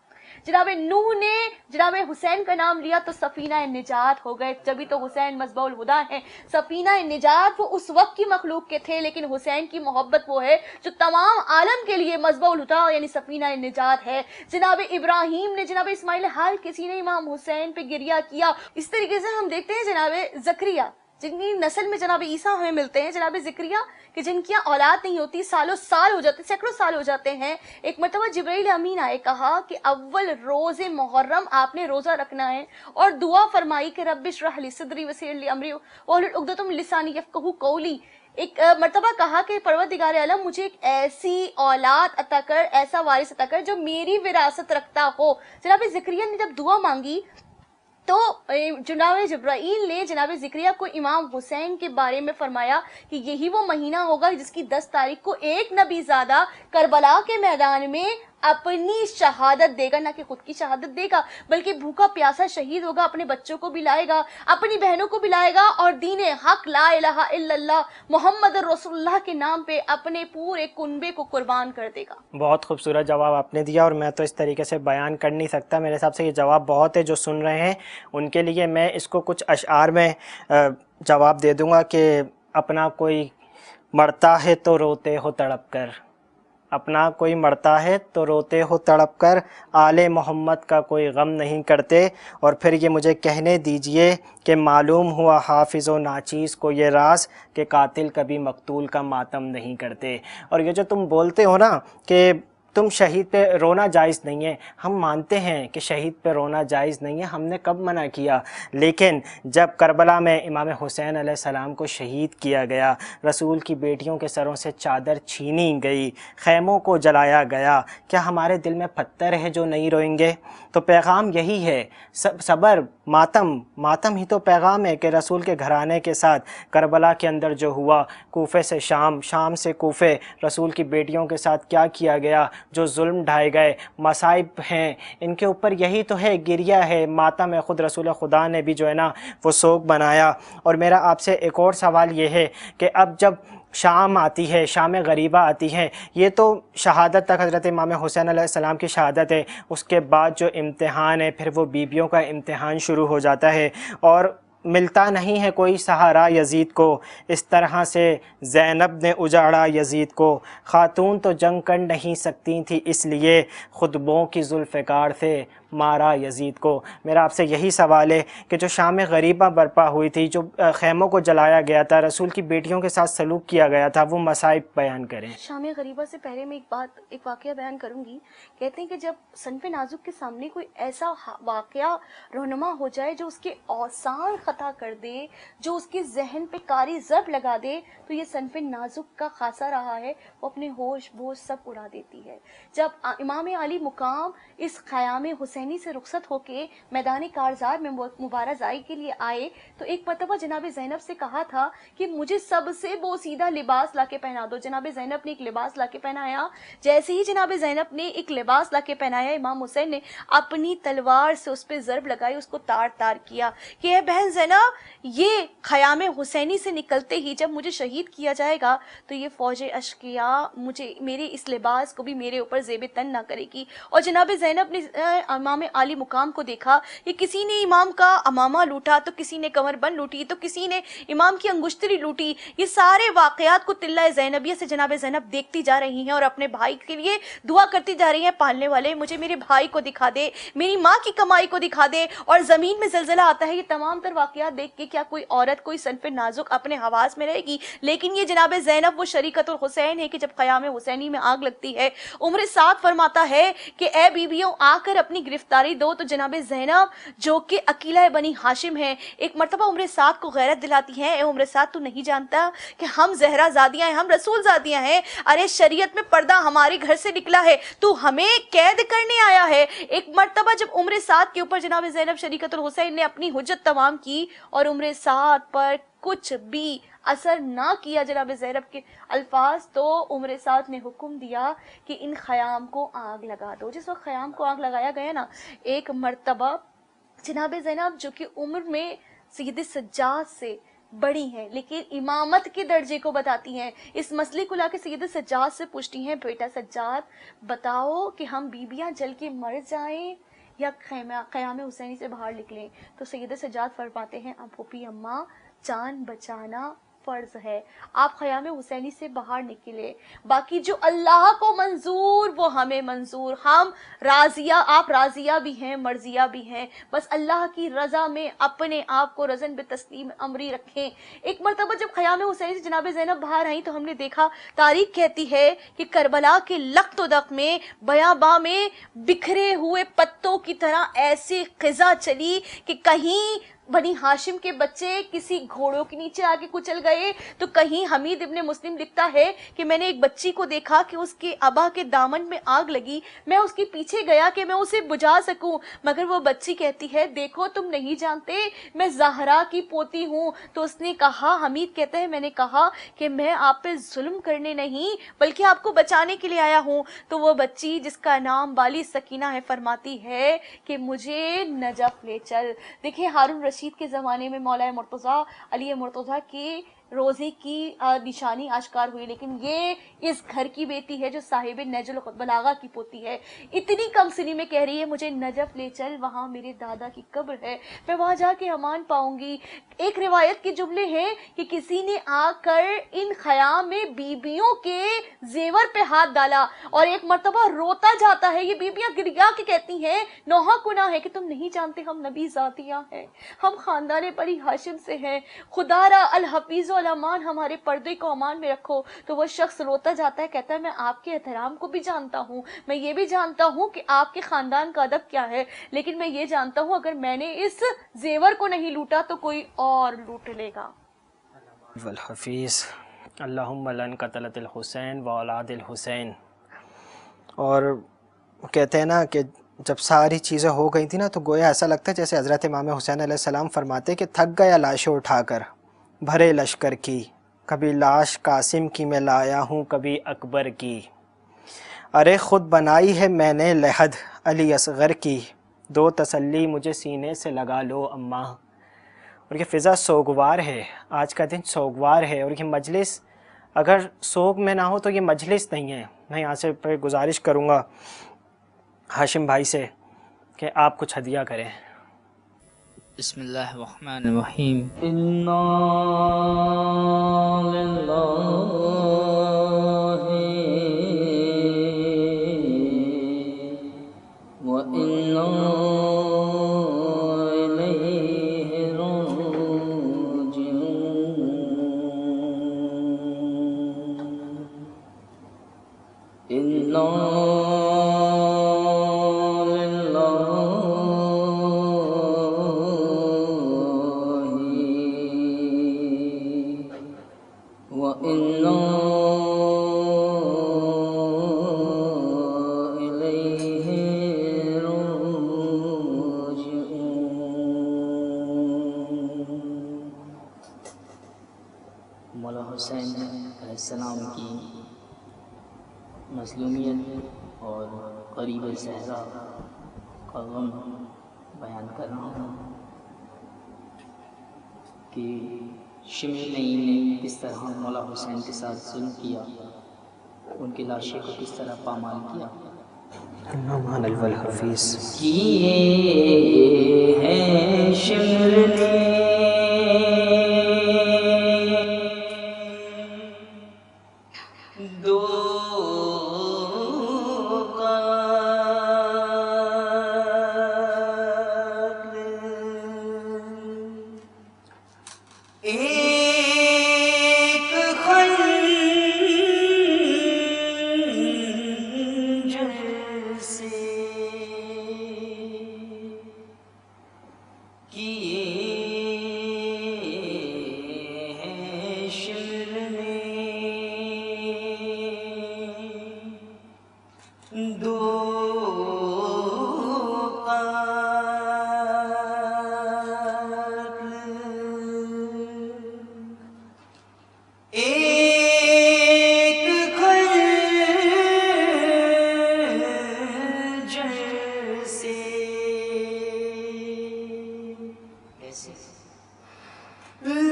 جناب نوح نے جناب حسین کا نام لیا تو سفینہ نجات ہو گئے، جبھی تو حسین مصباح الہدیٰ ہیں۔ سفینہ نجات وہ اس وقت کی مخلوق کے تھے، لیکن حسین کی محبت وہ ہے جو تمام عالم کے لیے مصباح الہدیٰ یعنی سفینہ نجات ہے۔ جناب ابراہیم نے، جناب اسماعیل، ہر کسی نے امام حسین پہ گریہ کیا۔ اس طریقے سے ہم دیکھتے ہیں جناب زکریا جن کی نسل میں جناب عیسیٰ ہمیں ملتے ہیں، جناب زکریا کہ جن کی اولاد نہیں ہوتی، سالوں سال ہو جاتے، سینکڑوں سال ہو جاتے ہیں۔ ایک مرتبہ جبرائیل امین آئے، کہا کہ اول روز محرم آپ نے روزہ رکھنا ہے اور دعا فرمائی کہ رب اشرح لی صدری ویسر لی امری واحلل عقدۃ من لسانی یفقہوا قولی۔ ایک مرتبہ کہا کہ پروردگار عالم مجھے ایک ایسی اولاد عطا کر، ایسا وارث عطا کر جو میری وراثت رکھتا ہو۔ جناب زکریا نے جب دعا مانگی تو جناب جبرائیل نے جناب زکریا کو امام حسین کے بارے میں فرمایا کہ یہی وہ مہینہ ہوگا جس کی 10 تاریخ کو ایک نبی زادہ کربلا کے میدان میں اپنی شہادت دے گا، نہ کہ خود کی شہادت دے گا بلکہ بھوکا پیاسا شہید ہوگا، اپنے بچوں کو بھی لائے گا، اپنی بہنوں کو بھی لائے گا، اور دین حق لا الہ الا اللہ محمد رسول اللہ کے نام پہ اپنے پورے کنبے کو قربان کر دے گا۔ بہت خوبصورت جواب آپ نے دیا، اور میں تو اس طریقے سے بیان کر نہیں سکتا، میرے حساب سے یہ جواب بہت ہے۔ جو سن رہے ہیں ان کے لیے میں اس کو کچھ اشعار میں جواب دے دوں گا کہ اپنا کوئی مرتا ہے تو روتے ہو تڑپ کر، اپنا کوئی مرتا ہے تو روتے ہو تڑپ کر، آل محمد کا کوئی غم نہیں کرتے۔ اور پھر یہ مجھے کہنے دیجئے کہ معلوم ہوا حافظ و ناچیز کو یہ راز کہ قاتل کبھی مقتول کا ماتم نہیں کرتے۔ اور یہ جو تم بولتے ہو نا کہ تم شہید پہ رونا جائز نہیں ہے، ہم مانتے ہیں کہ شہید پہ رونا جائز نہیں ہے، ہم نے کب منع کیا؟ لیکن جب کربلا میں امام حسین علیہ السلام کو شہید کیا گیا، رسول کی بیٹیوں کے سروں سے چادر چھینی گئی، خیموں کو جلایا گیا، کیا ہمارے دل میں پتھر ہے جو نہیں روئیں گے؟ تو پیغام یہی ہے، صبر، ماتم ہی تو پیغام ہے کہ رسول کے گھرانے کے ساتھ کربلا کے اندر جو ہوا، کوفے سے شام، شام سے کوفے، رسول کی بیٹیوں کے ساتھ کیا کیا گیا، جو ظلم ڈھائے گئے، مصائب ہیں ان کے اوپر، یہی تو ہے، گریہ ہے، ماتم ہے۔ خود رسول خدا نے بھی جو ہے نا وہ سوگ بنایا۔ اور میرا آپ سے ایک اور سوال یہ ہے کہ اب جب شام آتی ہے، شام غریبہ آتی ہے، یہ تو شہادت تک حضرت امام حسین علیہ السلام کی شہادت ہے، اس کے بعد جو امتحان ہے پھر وہ بیویوں کا امتحان شروع ہو جاتا ہے، اور ملتا نہیں ہے کوئی سہارا یزید کو، اس طرح سے زینب نے اجاڑا یزید کو، خاتون تو جنگ کر نہیں سکتی تھی اس لیے خطبوں کی ذوالفقار سے مارا یزید کو۔ میرا آپ سے یہی سوال ہے کہ جو شام غریبہ برپا ہوئی تھی، جو خیموں کو جلایا گیا تھا، رسول کی بیٹیوں کے ساتھ سلوک کیا گیا تھا، وہ مصائب بیان کریں۔ شام غریبہ سے پہلے میں ایک واقعہ بیان کروں گی۔ کہتے ہیں کہ جب صنف نازک کے سامنے کوئی ایسا واقعہ رہنما ہو جائے جو اس کے اوسان خطا کر دے، جو اس کے ذہن پہ کاری ضرب لگا دے، تو یہ صنف نازک کا خاصہ رہا ہے، وہ اپنے ہوش بوش سب اڑا دیتی ہے۔ جب امام علی مقام اس خیام حسینی سے رخصت ہو کے میدان کارزار میں مبارزائی کے لیے آئے تو ایک مرتبہ جناب زینب سے کہا تھا کہ مجھے سب سے بوسیدہ لباس لا کے پہنا دو۔ جناب زینب نے ایک لباس لا کے پہنایا۔ جیسے ہی جناب زینب نے ایک لباس لا کے پہنایا، امام حسین نے اپنی تلوار سے اس پہ ضرب لگائی، اس کو تار تار کیا کہ اے بہن زینب، یہ خیام حسینی سے نکلتے ہی جب مجھے شہید کیا جائے گا تو یہ فوج اشقیاء مجھے میرے اس لباس کو بھی میرے اوپر زیب تن نہ کرے گی۔ اور جناب زینب نے امام علی مقام کو دیکھا کہ کسی نے امام کا امامہ لوٹا، تو کسی نے کمر بند لوٹی، تو کسی نے امام کی انگشتری لوٹی۔ یہ سارے واقعات کو تلہ زینبیہ سے جناب زینب دیکھتی جا رہی ہیں اور اپنے بھائی کے لیے دعا کرتی جا رہی ہیں، پالنے والے مجھے میرے بھائی کو دکھا دے، میری ماں کی کمائی کو دکھا دے۔ اور زمین میں زلزلہ آتا ہے۔ یہ تمام تر واقعات دیکھ کے کیا کوئی عورت، کوئی صنف نازک اپنے حواس میں رہے گی؟ لیکن یہ جناب زینب وہ شریکت الحسین ہے کہ جب قیام حسینی میں آگ لگتی ہے، عمر سعد فرماتا ہے کہ اے بیویوں آ کر اپنی گرفتاری دو، تو جناب زینب جو کہ عقیلہ بنی ہاشم ہے، ایک مرتبہ عمر سعد کو غیرت دلاتی ہے، اے عمر سعد تو نہیں جانتا کہ ہم زہرا زادیاں ہیں، ہم رسول زادیاں ہیں؟ ارے شریعت میں پردہ ہمارے گھر سے نکلا ہے، تو ہمیں قید کرنے آیا ہے؟ ایک مرتبہ جب عمر سعد کے اوپر جناب زینب شریکت الحسین نے اپنی حجت تمام کی اور عمر سعد پر کچھ بھی اثر نہ کیا جناب زینب کے الفاظ، تو عمر سعد نے حکم دیا کہ ان خیام کو آگ لگا دو۔ جس وقت خیام کو آگ لگایا گیا نا، ایک مرتبہ جناب زینب جو کہ عمر میں سید سجاد سے بڑی ہیں لیکن امامت کے درجے کو بتاتی ہیں، اس مسئلے کو لا کے سید سجاد سے پوچھتی ہیں، بیٹا سجاد بتاؤ کہ ہم بیبیاں جل کے مر جائیں یا قیام حسینی سے باہر نکلیں؟ تو سید سجاد فرماتے ہیں، اب پھوپھی اماں جان بچانا فرض ہے، آپ خیام حسینی سے باہر نکلے، باقی جو اللہ کو منظور وہ ہمیں منظور، ہم راضیہ، آپ راضیہ بھی ہیں مرضیہ بھی ہیں، بس اللہ کی رضا میں اپنے آپ کو رزن بے تسلیم امری رکھیں۔ ایک مرتبہ جب خیام حسینی سے جناب زینب باہر آئیں تو ہم نے دیکھا، تاریخ کہتی ہے کہ کربلا کے لخت و دق میں بیاباں میں بکھرے ہوئے پتوں کی طرح ایسی خزاں چلی کہ کہیں بنی ہاشم کے بچے کسی گھوڑوں کے نیچے آ کے کچل گئے، تو کہیں حمید ابن مسلم لکھتا ہے کہ میں نے ایک بچی کو دیکھا کہ اس کے ابا کے دامن میں آگ لگی، میں اس کے پیچھے گیا کہ میں اسے بجھا سکوں، مگر وہ بچی کہتی ہے دیکھو تم نہیں جانتے میں زہرا کی پوتی ہوں۔ تو اس نے کہا، حمید کہتا ہے میں نے کہا کہ میں آپ پہ ظلم کرنے نہیں بلکہ آپ کو بچانے کے لیے آیا ہوں۔ تو وہ بچی جس کا نام بالی سکینہ ہے فرماتی ہے کہ مجھے نجف لے چل۔ دیکھیں ہارون رشید کے زمانے میں مولا مرتضیٰ علی مرتضیٰ کے روزے کی نشانی آشکار ہوئی، لیکن یہ اس گھر کی بیٹی ہے جو صاحب نہج البلاغہ کی پوتی ہے، اتنی کم سنی میں کہہ رہی ہے مجھے نجف لے چل، وہاں میرے دادا کی قبر ہے، میں وہاں جا کے امان پاؤں گی۔ ایک روایت کے جملے ہیں کہ کسی نے آ کر ان خیام میں بیبیوں کے زیور پہ ہاتھ ڈالا اور ایک مرتبہ روتا جاتا ہے، یہ بیبیاں گریا کے کہتی ہیں نوحہ گناہ ہے کہ تم نہیں جانتے ہم نبی ذاتیاں ہیں، ہم خاندان بنی ہاشم سے ہیں، خدا را الحفیظ الامان ہمارے پردے کو امان میں رکھو۔ تو وہ شخص روتا جاتا ہے، کہتا ہے میں آپ کے احترام کو بھی جانتا ہوں، میں یہ بھی جانتا ہوں کہ آپ کے خاندان کا ادب کیا ہے، لیکن میں یہ جانتا ہوں اگر میں نے اس زیور کو نہیں لوٹا تو کوئی اور لوٹ لے گا۔ والحفیظ اللہم لن قتلت الحسین و اولاد الحسین۔ اور کہتے ہیں نا کہ جب ساری چیزیں ہو گئی تھیں نا تو گویا ایسا لگتا ہے جیسے حضرت امام حسین علیہ السلام فرماتے کہ تھک گیا لاشیں اٹھا کر بھرے لشکر کی، کبھی لاش قاسم کی میں لایا ہوں کبھی اکبر کی، ارے خود بنائی ہے میں نے لحد علی اصغر کی، دو تسلی مجھے سینے سے لگا لو اماں۔ اور یہ فضا سوگوار ہے، آج کا دن سوگوار ہے، اور یہ مجلس اگر سوگ میں نہ ہو تو یہ مجلس نہیں ہے۔ میں یہاں سے گزارش کروں گا ہاشم بھائی سے کہ آپ کچھ ہدیہ کریں۔ بسم اللہ الرحمن الرحیم۔ انا للہ و انا مولا حسین علیہ السلام کی مظلومیت اور قریب زہرا کا غم بیان کر رہا ہوں کہ شمع نعیم نے کس طرح مولا حسین کے ساتھ ظلم کیا، ان کی لاشیں کو کس طرح پامال کیا۔ نعمان الحفیظ کیے ہیں شمر نے دو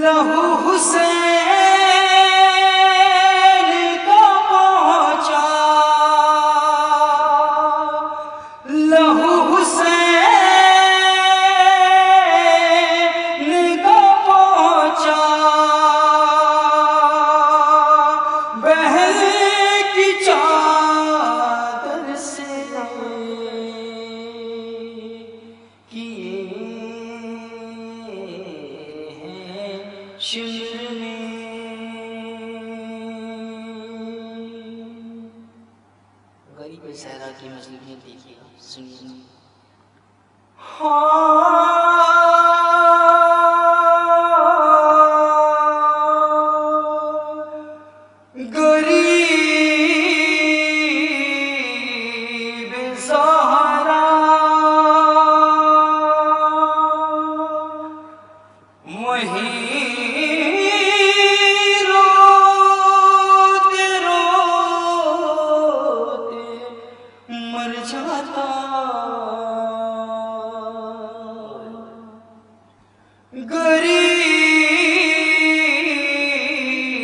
لہو حسین کو پہنچا، لہو حسین کو پہنچا، بہن کی چادر سے کیے شمر میں غریب زہرا کی مظلومیت دیکھیے، سنیے۔ غریب زہرا وہیں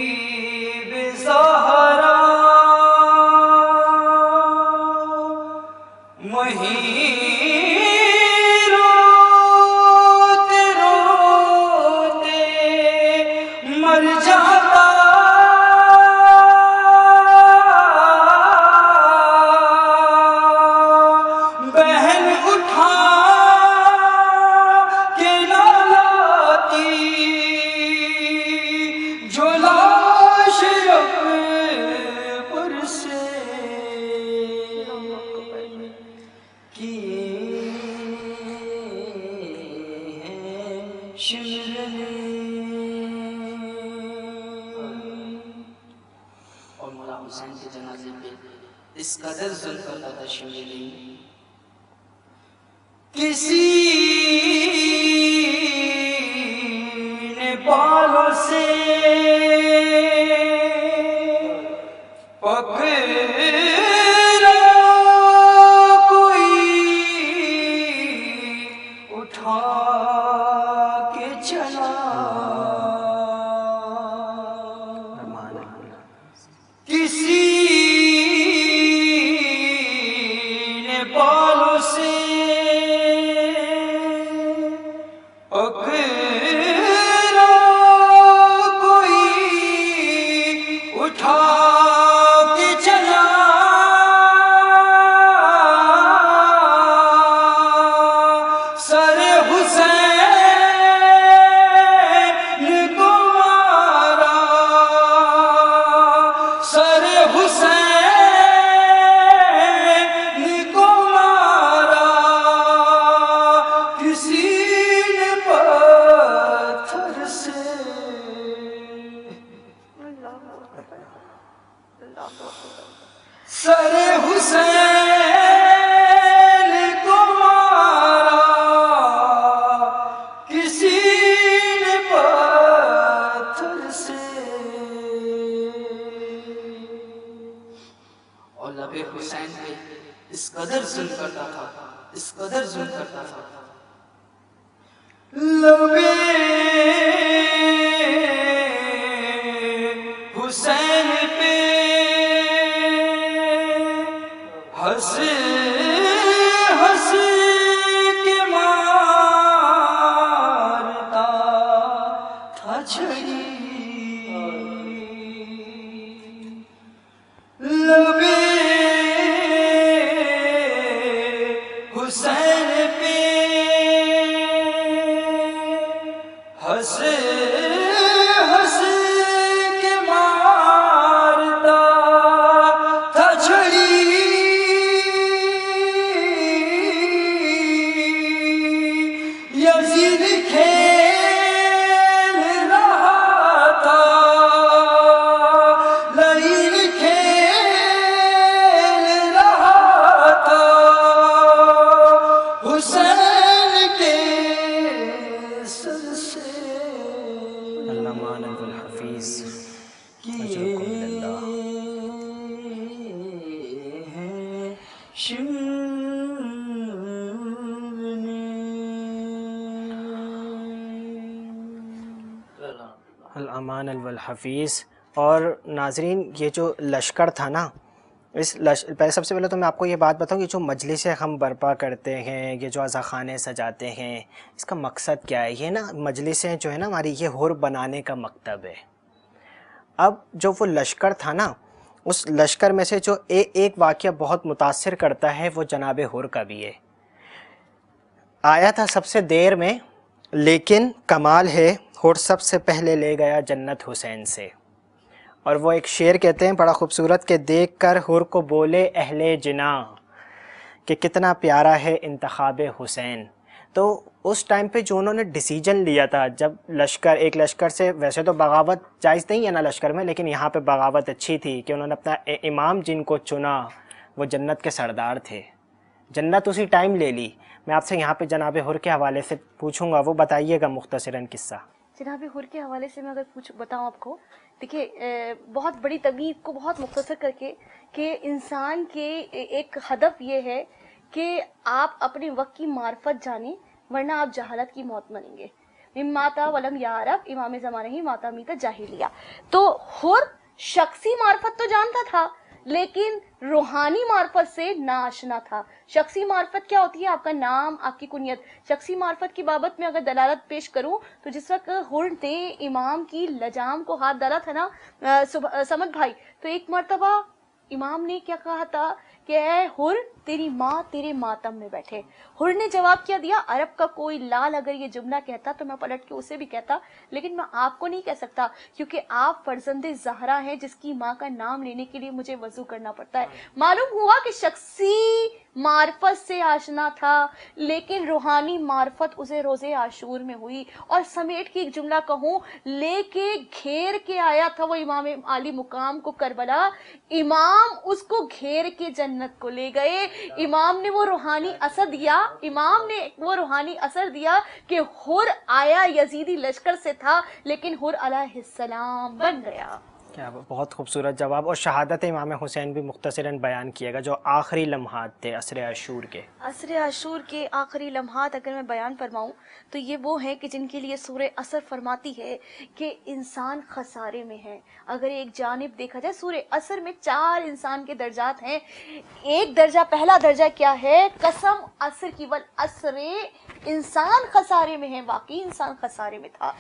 غریب زہرا وہیں روتے روتے مر جاتا، بہن اٹھا کے لاتی جو لاش پر سے کیے ہیں شمر نے۔ اور مولا حسین کے جنازے پہ اس قدر ظلم کرتا تھا شمر نے، کسی نے بالوں سے پکڑا، کوئی اٹھا کے چلا، کسی نے بالوں سے سر حسین کو مارا کسی نے پتھر سے، اور لب حسین پہ اس قدر ظلم کرتا تھا، اس قدر ظلم کرتا تھا، لب حسین پہ ہنس ہنس کے مارتا تھا چھڑی، لب حسین پہ ہنس ہنس کے مارتا تھا چھڑی، یزید کھیل رہا تھا، لعین کھیل رہا تھا حسین کے سر سے، علامہ الحفیظ کیے ہیں الامان الحفیظ۔ اور ناظرین، یہ جو لشکر تھا نا، پہلے سب سے پہلے تو میں آپ کو یہ بات بتاؤں کہ جو مجلسیں ہم برپا کرتے ہیں، یہ جو عزاخانے سجاتے ہیں، اس کا مقصد کیا ہے؟ یہ نا مجلسیں جو ہے نا ہماری، یہ حر بنانے کا مکتب ہے۔ اب جو وہ لشکر تھا نا، اس لشکر میں سے جو ایک واقعہ بہت متاثر کرتا ہے وہ جناب حر کا بھی ہے۔ آیا تھا سب سے دیر میں، لیکن کمال ہے حر سب سے پہلے لے گیا جنت حسین سے۔ اور وہ ایک شعر کہتے ہیں بڑا خوبصورت کہ دیکھ کر حر کو بولے اہل جناح کہ کتنا پیارا ہے انتخاب حسین۔ تو اس ٹائم پہ جو انہوں نے ڈیسیجن لیا تھا، جب ایک لشکر سے، ویسے تو بغاوت جائز نہیں ہے نا لشکر میں، لیکن یہاں پہ بغاوت اچھی تھی کہ انہوں نے اپنا امام جن کو چنا وہ جنت کے سردار تھے، جنت اسی ٹائم لے لی۔ میں آپ سے یہاں پہ جناب حر کے حوالے سے پوچھوں گا، وہ بتائیے گا مختصراً قصہ۔ جناب حر کے حوالے سے میں اگر بتاؤں آپ کو، دیکھیے بہت بڑی تبلیغ کو بہت مختصر کر کے کہ انسان کے ایک ہدف یہ ہے کہ آپ اپنے وقت کی معرفت جانیں، ورنہ آپ جہالت کی موت مریں گے۔ ماتا ولم یعرف امام زمانہ ہی ماتا میتا جاہلیہ۔ تو حر شخصی معرفت تو جانتا تھا، لیکن روحانی معرفت سے ناآشنا تھا۔ شخصی معرفت کیا ہوتی ہے؟ آپ کا نام، آپ کی کنیت۔ شخصی معرفت کی بابت میں اگر دلالت پیش کروں تو جس وقت حر نے امام کی لجام کو ہاتھ ڈالا تھا نا سمد بھائی، تو ایک مرتبہ امام نے کیا کہا تھا کہ اے حر، تیری ماں تیرے ماتم میں بیٹھے۔ حر نے جواب کیا دیا، عرب کا کوئی لال اگر یہ جملہ کہتا تو میں پلٹ کے اسے بھی کہتا، لیکن میں آپ کو نہیں کہہ سکتا کیونکہ آپ فرزند زہرا ہیں جس کی ماں کا نام لینے کے لیے مجھے وضو کرنا پڑتا ہے۔ معلوم ہوا کہ شخصی معرفت سے آشنا تھا، لیکن روحانی معرفت اسے روزے عاشور میں ہوئی۔ اور سمیٹ کے ایک جملہ کہوں، لے کے گھیر کے آیا تھا وہ امام عالی مقام کو کربلا، امام اس کو گھیر کے جنت کو لے گئے۔ امام نے وہ روحانی اثر دیا کہ حر آیا یزیدی لشکر سے تھا، لیکن حر علیہ السلام بن گیا۔ کیا بہت خوبصورت جواب۔ اور شہادت امام حسین بھی مختصراً بیان کیے گا، جو آخری لمحات تھے عصر عاشور کے۔ عصر عاشور کے آخری لمحات اگر میں بیان فرماؤں تو یہ وہ ہیں کہ جن کے لیے سورہ عصر فرماتی ہے کہ انسان خسارے میں ہے۔ اگر ایک جانب دیکھا جائے، سورہ عصر میں 4 انسان کے درجات ہیں۔ ایک درجہ، پہلا درجہ کیا ہے؟ قسم عصر کی، والعصر، انسان خسارے میں ہے۔ واقعی انسان خسارے میں تھا،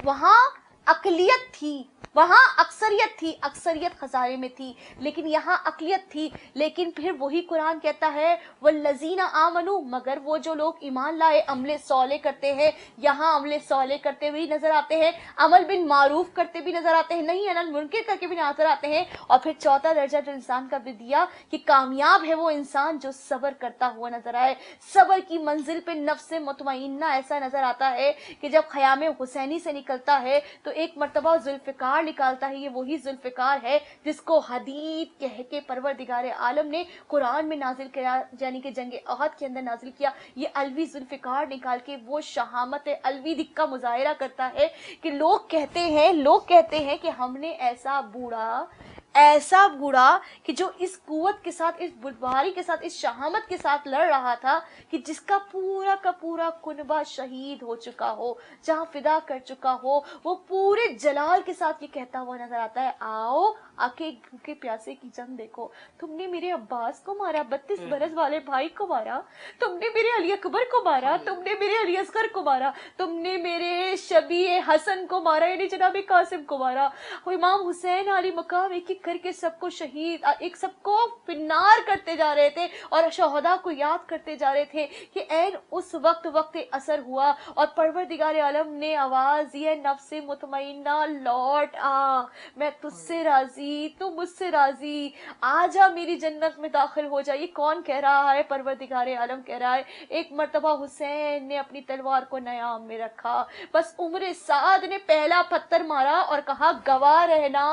وہاں اقلیت تھی، وہاں اکثریت تھی، اکثریت خسارے میں تھی، لیکن یہاں اقلیت تھی۔ لیکن پھر وہی قرآن کہتا ہے والذین آمنوا، مگر وہ جو لوگ ایمان لائے، عمل صالح کرتے ہیں۔ یہاں عمل صالح کرتے ہوئے نظر آتے ہیں، عمل بن معروف کرتے بھی نظر آتے ہیں، نہیں انل منکر کر کے بھی نظر آتے ہیں۔ اور پھر چوتھا درجہ جو انسان کا بھی دیا کہ کامیاب ہے وہ انسان جو صبر کرتا ہوا نظر آئے۔ صبر کی منزل پہ نفس مطمئنہ ایسا نظر آتا ہے کہ جب خیام حسینی سے نکلتا ہے تو ایک مرتبہ ذوالفقار نکالتا ہے یہ وہی ذوالفقار ہے جس کو حدید کہہ کے پروردگار عالم نے قرآن میں نازل کیا، یعنی کہ جنگ احد کے اندر نازل کیا۔ یہ الوی ذوالفقار نکال کے وہ شہامت الوی کا مظاہرہ کرتا ہے کہ لوگ کہتے ہیں کہ ہم نے ایسا بوڑھا کہ جو اس قوت کے ساتھ، اس بردباری کے ساتھ، اس شہامت کے ساتھ لڑ رہا تھا کہ جس کا پورا کنبہ شہید ہو چکا ہو، جہاں فدا کر چکا ہو، وہ پورے جلال کے ساتھ یہ کہتا ہوا نظر آتا ہے، آؤ آ کے بھوکے پیاسے کی جنگ دیکھو، تم نے میرے عباس کو مارا، 32 برس والے بھائی کو مارا، تم نے میرے علی اکبر کو مارا، تم نے میرے علی اصغر کو مارا، تم نے میرے شبیہ حسن کو مارا، یعنی جناب قاسم کو مارا، امام حسین علی مقام ایک ایک کر کے سب کو شہید، ایک سب کو فنار کرتے جا رہے تھے اور شہداء کو یاد کرتے جا رہے تھے کہ این اس وقت اثر ہوا اور پروردگار عالم نے آواز دی ہے، نفس مطمئنہ لوٹ آ، میں تجھ سے راضی، تو مجھ سے راضی، آ جا میری جنت میں داخل ہو جا۔ یہ کون کہہ رہا ہے؟ پروردگار عالم کہہ رہا ہے۔ ایک مرتبہ حسین نے اپنی تلوار کو نیام میں رکھا، بس عمر سعد نے پہلا پتھر مارا اور کہا گواہ رہنا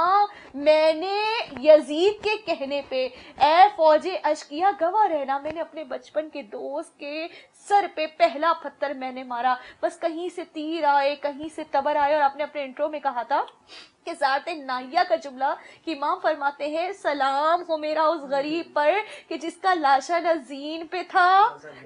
میں نے یزید کے کہنے پہ، اے فوج اشکیا گواہ رہنا میں نے اپنے بچپن کے دوست کے سر پہ پہلا پتھر میں نے مارا۔ بس کہیں سے تیر آئے، کہیں سے تبر آئے، اور آپ نے اپنے انٹرو میں کہا تھا کہ ذات ناہیہ کا جملہ کہ امام فرماتے ہیں سلام ہو میرا اس غریب پر کہ جس کا لاشا نہ زین پہ تھا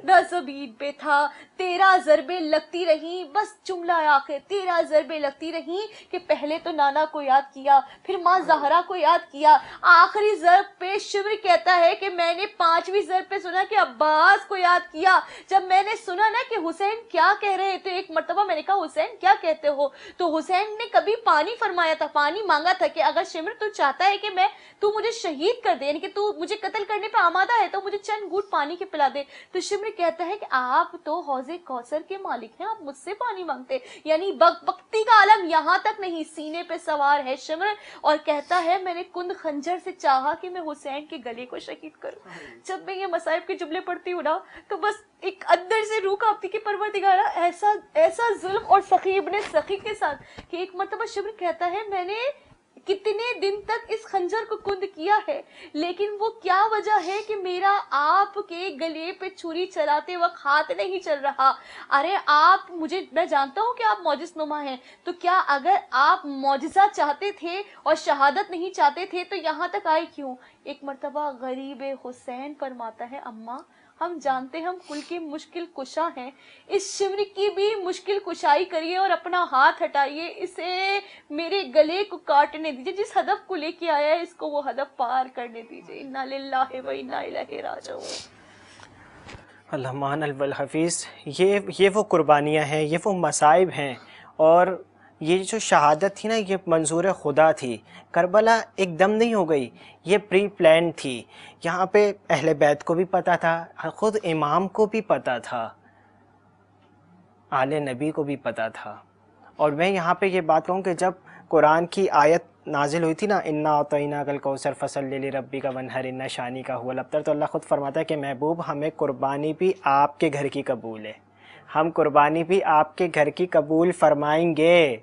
نہ زمین پہ تھا، 13 ضربیں لگتی رہیں، بس جملہ آخر 13 ضربیں لگتی رہیں کہ پہلے تو نانا کو یاد کیا، پھر ماں زہرا کو یاد کیا، آخری ضرب پہ شمر کہتا ہے کہ میں نے 5ویں ضرب پہ سنا کہ عباس کو یاد کیا۔ جب میں نے سنا نا کہ حسین کیا کہہ رہے تھے، ایک مرتبہ میں نے کہا حسین کیا کہتے ہو، تو حسین نے کبھی پانی فرمایا تھا، پانی مانگا تھا کہ اگر شمر تو چاہتا ہے کہ تو مجھے شہید کر دے، یعنی کہ تو مجھے قتل کرنے پہ آمادہ ہے تو مجھے چند گھونٹ پانی کے پلا دے، تو شمر کہتا ہے کہ آپ تو حوض کوثر کے مالک ہیں، آپ مجھ سے پانی مانگتے، یعنی بختی کا عالم یہاں تک نہیں، سینے پہ سوار ہے شمر، اور کہتا ہے میں نے کند خنجر سے چاہا کہ میں حسین کے گلے کو شہید کروں۔ جب میں یہ مصائب کے جملے پڑھتی ہوں نا تو بس ایک اندر سے روح کانپتی کہ پروردگارا ایسا ظلم اور سخی ابن سخی کے ساتھ کہ ایک مرتبہ شمر کہتا ہے میں نے کتنے دن تک اس خنجر کو کند کیا ہے، لیکن وہ کیا وجہ ہے کہ میرا آپ کے گلے پہ چھری چلاتے وقت ہاتھ نہیں چل رہا؟ ارے آپ میں جانتا ہوں کہ آپ معجز نما ہیں، تو کیا اگر آپ معجزہ چاہتے تھے اور شہادت نہیں چاہتے تھے تو یہاں تک آئے کیوں؟ ایک مرتبہ غریب حسین فرماتا ہے اماں ہم جانتے ہم کل کے مشکل کشا ہیں، اس شمر کی بھی مشکل کشائی کریے اور اپنا ہاتھ ہٹائیے، اسے میرے گلے کو کاٹنے دیجیے، جس ہدف کو لے کے آیا ہے اس کو وہ ہدف پار کرنے دیجیے۔ انا للہ و انا الیہ راجعون۔ الرحمن الحفیظ، یہ وہ قربانیاں ہیں، یہ وہ مصائب ہیں، اور یہ جو شہادت تھی نا یہ منظور خدا تھی۔ کربلا ایک دم نہیں ہو گئی، یہ پری پلان تھی۔ یہاں پہ اہل بیت کو بھی پتہ تھا، خود امام کو بھی پتہ تھا، آل نبی کو بھی پتہ تھا۔ اور میں یہاں پہ یہ بات کہوں کہ جب قرآن کی آیت نازل ہوئی تھی نا انا اعطیناک الکوثر فصلی لربک وانحر ان شانک هو الابتر، تو اللہ خود فرماتا ہے کہ محبوب ہمیں قربانی بھی آپ کے گھر کی قبول ہے، ہم قربانی بھی آپ کے گھر کی قبول فرمائیں گے۔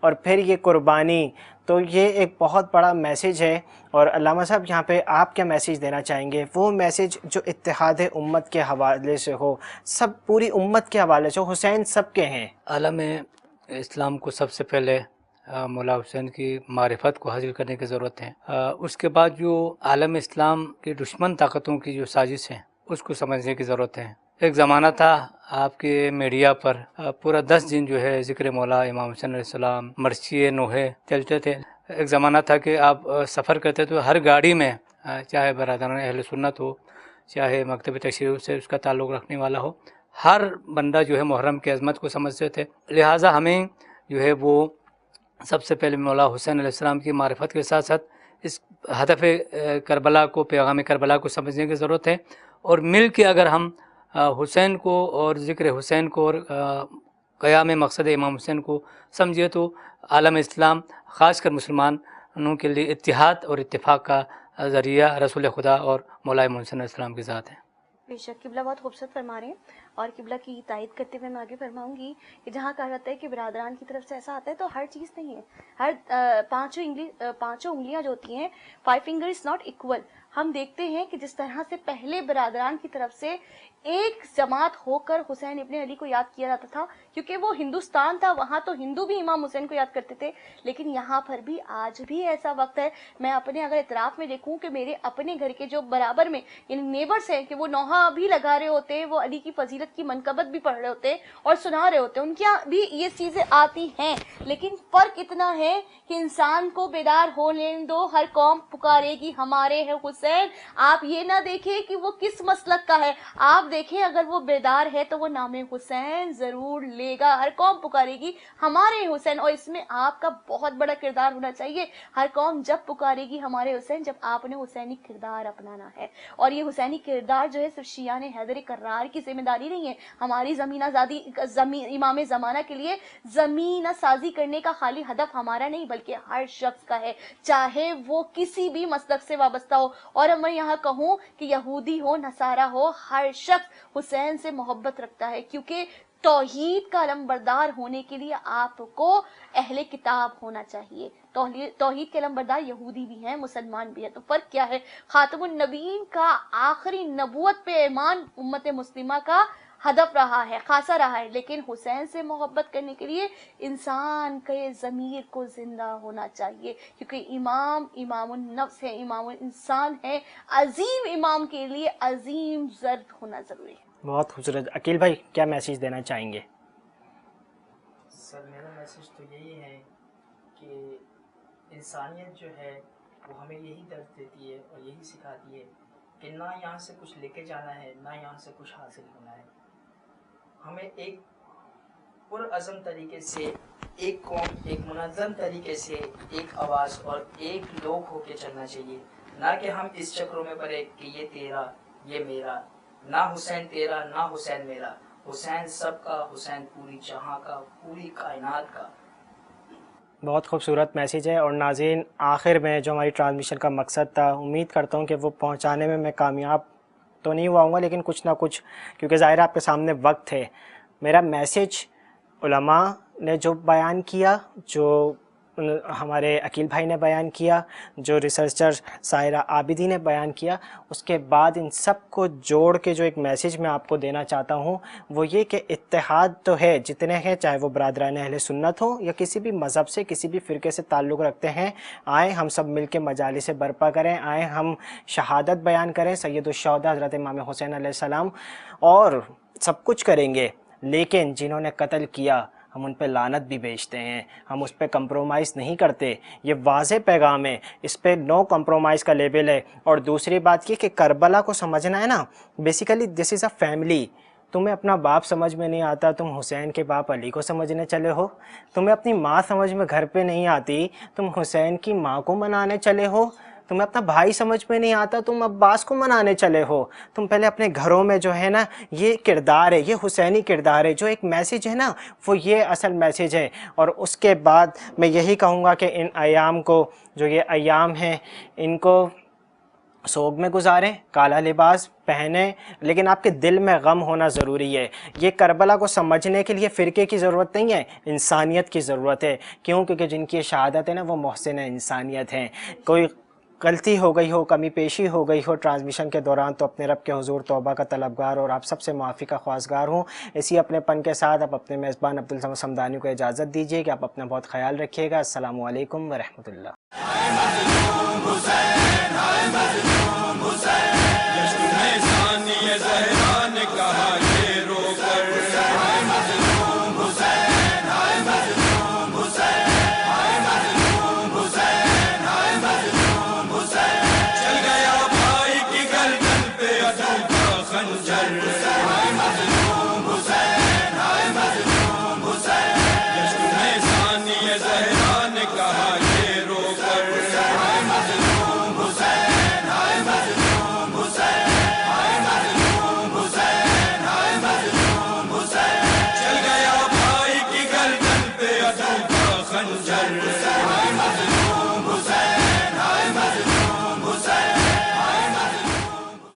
اور پھر یہ قربانی، تو یہ ایک بہت بڑا میسیج ہے، اور علامہ صاحب یہاں پہ آپ کیا میسیج دینا چاہیں گے؟ وہ میسیج جو اتحاد امت کے حوالے سے ہو، سب پوری امت کے حوالے سے ہو، حسین سب کے ہیں۔ عالم اسلام کو سب سے پہلے مولا حسین کی معرفت کو حاصل کرنے کی ضرورت ہے، اس کے بعد جو عالم اسلام کی دشمن طاقتوں کی جو سازش ہیں اس کو سمجھنے کی ضرورت ہے۔ ایک زمانہ تھا آپ کے میڈیا پر پورا 10 دن جو ہے ذکر مولا امام حسین علیہ السلام، مرثیے نوحے چلتے تھے۔ ایک زمانہ تھا کہ آپ سفر کرتے تو ہر گاڑی میں چاہے برادران اہل سنت ہو، چاہے مکتب تشریح سے اس کا تعلق رکھنے والا ہو، ہر بندہ جو ہے محرم کی عظمت کو سمجھتے تھے۔ لہٰذا ہمیں جو ہے وہ سب سے پہلے مولا حسین علیہ السلام کی معرفت کے ساتھ ساتھ اس ہدف کربلا کو، پیغام کربلا کو سمجھنے کی ضرورت ہے، اور مل کے اگر ہم حسین کو اور ذکر حسین کو اور قیام مقصد امام حسین کو سمجھے تو عالم اسلام خاص کر مسلمانوں کے لیے اتحاد اور اتفاق کا ذریعہ رسول خدا اور مولا امام حسین علیہ السلام کی ذات ہے۔ بے شک قبلہ بہت خوبصورت فرما رہے ہیں، اور قبلہ کی تائید کرتے ہوئے میں آگے فرماؤں گی کہ جہاں کہا جاتا ہے کہ برادران کی طرف سے ایسا آتا ہے تو ہر چیز نہیں ہے، ہر پانچوں انگلیاں جو ہوتی ہیں 5 فنگر از ناٹ ایکول. ہم دیکھتے ہیں کہ جس طرح سے پہلے برادران کی طرف سے ایک جماعت ہو کر حسین ابن علی کو یاد کیا جاتا تھا، کیونکہ وہ ہندوستان تھا، وہاں تو ہندو بھی امام حسین کو یاد کرتے تھے، لیکن یہاں پر بھی آج بھی ایسا وقت ہے. میں اپنے اگر اطراف میں دیکھوں کہ میرے اپنے گھر کے جو برابر میں یعنی نیبرس ہیں کہ وہ نوحہ بھی لگا رہے ہوتے ہیں، وہ علی کی فضیلت کی منقبت بھی پڑھ رہے ہوتے ہیں اور سنا رہے ہوتے ہیں، ان کے یہاں بھی یہ چیزیں آتی ہیں، لیکن فرق اتنا ہے کہ انسان کو بیدار ہو لینے دو. ہر قوم پکارے گی ہمارے ہے حسین. آپ یہ نہ دیکھیں کہ وہ کس مسلک کا ہے، آپ دیکھیں اگر وہ بیدار ہے تو وہ نام حسین ضرور لے گا. ہر قوم پکارے گی ہمارے حسین، اور اس میں آپ کا بہت بڑا کردار ہونا چاہیے. ہر قوم جب پکارے گی ہمارے حسین، جب آپ نے حسینی کردار اپنانا ہے. اور یہ حسینی کردار جو ہے صرف شیعان حیدر کرار کی ذمہ داری نہیں ہے، ہماری زمینہ زادی امام زمانہ کے لیے زمینہ سازی کرنے کا خالی ہدف ہمارا نہیں بلکہ ہر شخص کا ہے، چاہے وہ کسی بھی مسلک سے وابستہ ہو. اور میں یہاں کہوں کہ یہودی ہو نصارہ ہو، ہر شخص حسین سے محبت رکھتا ہے، کیونکہ توحید کا علمبردار ہونے کے لیے آپ کو اہل کتاب ہونا چاہیے. توحید کے علمبردار یہودی بھی ہیں، مسلمان بھی ہیں. تو فرق کیا ہے؟ خاتم النبیین کا آخری نبوت پہ ایمان امت مسلمہ کا ہدف رہا ہے، خاصا رہا ہے، لیکن حسین سے محبت کرنے کے لیے انسان کے ضمیر کو زندہ ہونا چاہیے، کیونکہ امام النفس ہے، امام الانسان ہے. عظیم امام کے لیے عظیم زرد ہونا ضروری ہے. بہت خوبصورت. عقیل بھائی کیا میسیج دینا چاہیں گے؟ سر میرا میسیج تو یہی ہے کہ انسانیت جو ہے وہ ہمیں یہی درد دیتی ہے اور یہی سکھاتی ہے کہ نہ یہاں سے کچھ لے کے جانا ہے، نہ یہاں سے کچھ حاصل ہونا ہے. ہمیں ایک پرعزم طریقے سے، ایک قوم، ایک منظم طریقے سے ایک آواز اور ایک لوگ ہو کے چلنا چاہیے، نہ کہ ہم اس چکروں میں پڑے کہ یہ تیرا یہ میرا، نہ حسین تیرا نہ حسین میرا. حسین سب کا، حسین پوری جہاں کا، پوری کائنات کا. بہت خوبصورت میسیج ہے. اور ناظرین آخر میں جو ہماری ٹرانسمیشن کا مقصد تھا، امید کرتا ہوں کہ وہ پہنچانے میں کامیاب تو نہیں ہوا ہوں گا، لیکن کچھ نہ کچھ، کیونکہ ظاہر آپ کے سامنے وقت ہے. میرا میسیج علماء نے جو بیان کیا، جو ہمارے عقیل بھائی نے بیان کیا، جو ریسرچر سائرہ عابدی نے بیان کیا، اس کے بعد ان سب کو جوڑ کے جو ایک میسیج میں آپ کو دینا چاہتا ہوں وہ یہ کہ اتحاد تو ہے، جتنے ہیں، چاہے وہ برادران اہل سنت ہوں یا کسی بھی مذہب سے، کسی بھی فرقے سے تعلق رکھتے ہیں. آئیں ہم سب مل کے مجالس برپا کریں، آئیں ہم شہادت بیان کریں سید الشہداء حضرت امام حسین علیہ السلام، اور سب کچھ کریں گے. لیکن جنہوں نے قتل کیا ہم ان پہ لعنت بھی بیچتے ہیں، ہم اس پہ کمپرومائز نہیں کرتے. یہ واضح پیغام ہے، اس پہ نو کمپرومائز کا لیبل ہے. اور دوسری بات یہ کہ کربلا کو سمجھنا ہے نا، basically this is a family. تمہیں اپنا باپ سمجھ میں نہیں آتا، تم حسین کے باپ علی کو سمجھنے چلے ہو. تمہیں اپنی ماں سمجھ میں گھر پہ نہیں آتی، تم حسین کی ماں کو منانے چلے ہو. تمہیں اپنا بھائی سمجھ میں نہیں آتا، تم عباس کو منانے چلے ہو. تم پہلے اپنے گھروں میں جو ہے نا، یہ کردار ہے، یہ حسینی کردار ہے، جو ایک میسیج ہے نا، وہ یہ اصل میسیج ہے. اور اس کے بعد میں یہی کہوں گا کہ ان ایام کو، جو یہ ایام ہیں، ان کو سوگ میں گزاریں، کالا لباس پہنیں، لیکن آپ کے دل میں غم ہونا ضروری ہے. یہ کربلا کو سمجھنے کے لیے فرقے کی ضرورت نہیں ہے، انسانیت کی ضرورت ہے. کیوں؟ کیونکہ جن کی شہادت ہے نا، وہ محسن انسانیت ہیں. کوئی غلطی ہو گئی ہو، کمی پیشی ہو گئی ہو ٹرانسمیشن کے دوران، تو اپنے رب کے حضور توبہ کا طلبگار اور آپ سب سے معافی کا خواستگار ہوں. اسی اپنے پن کے ساتھ آپ اپنے میزبان عبدالصمد صمدانی کو اجازت دیجیے کہ آپ اپنا بہت خیال رکھیے گا. السلام علیکم ورحمۃ اللہ.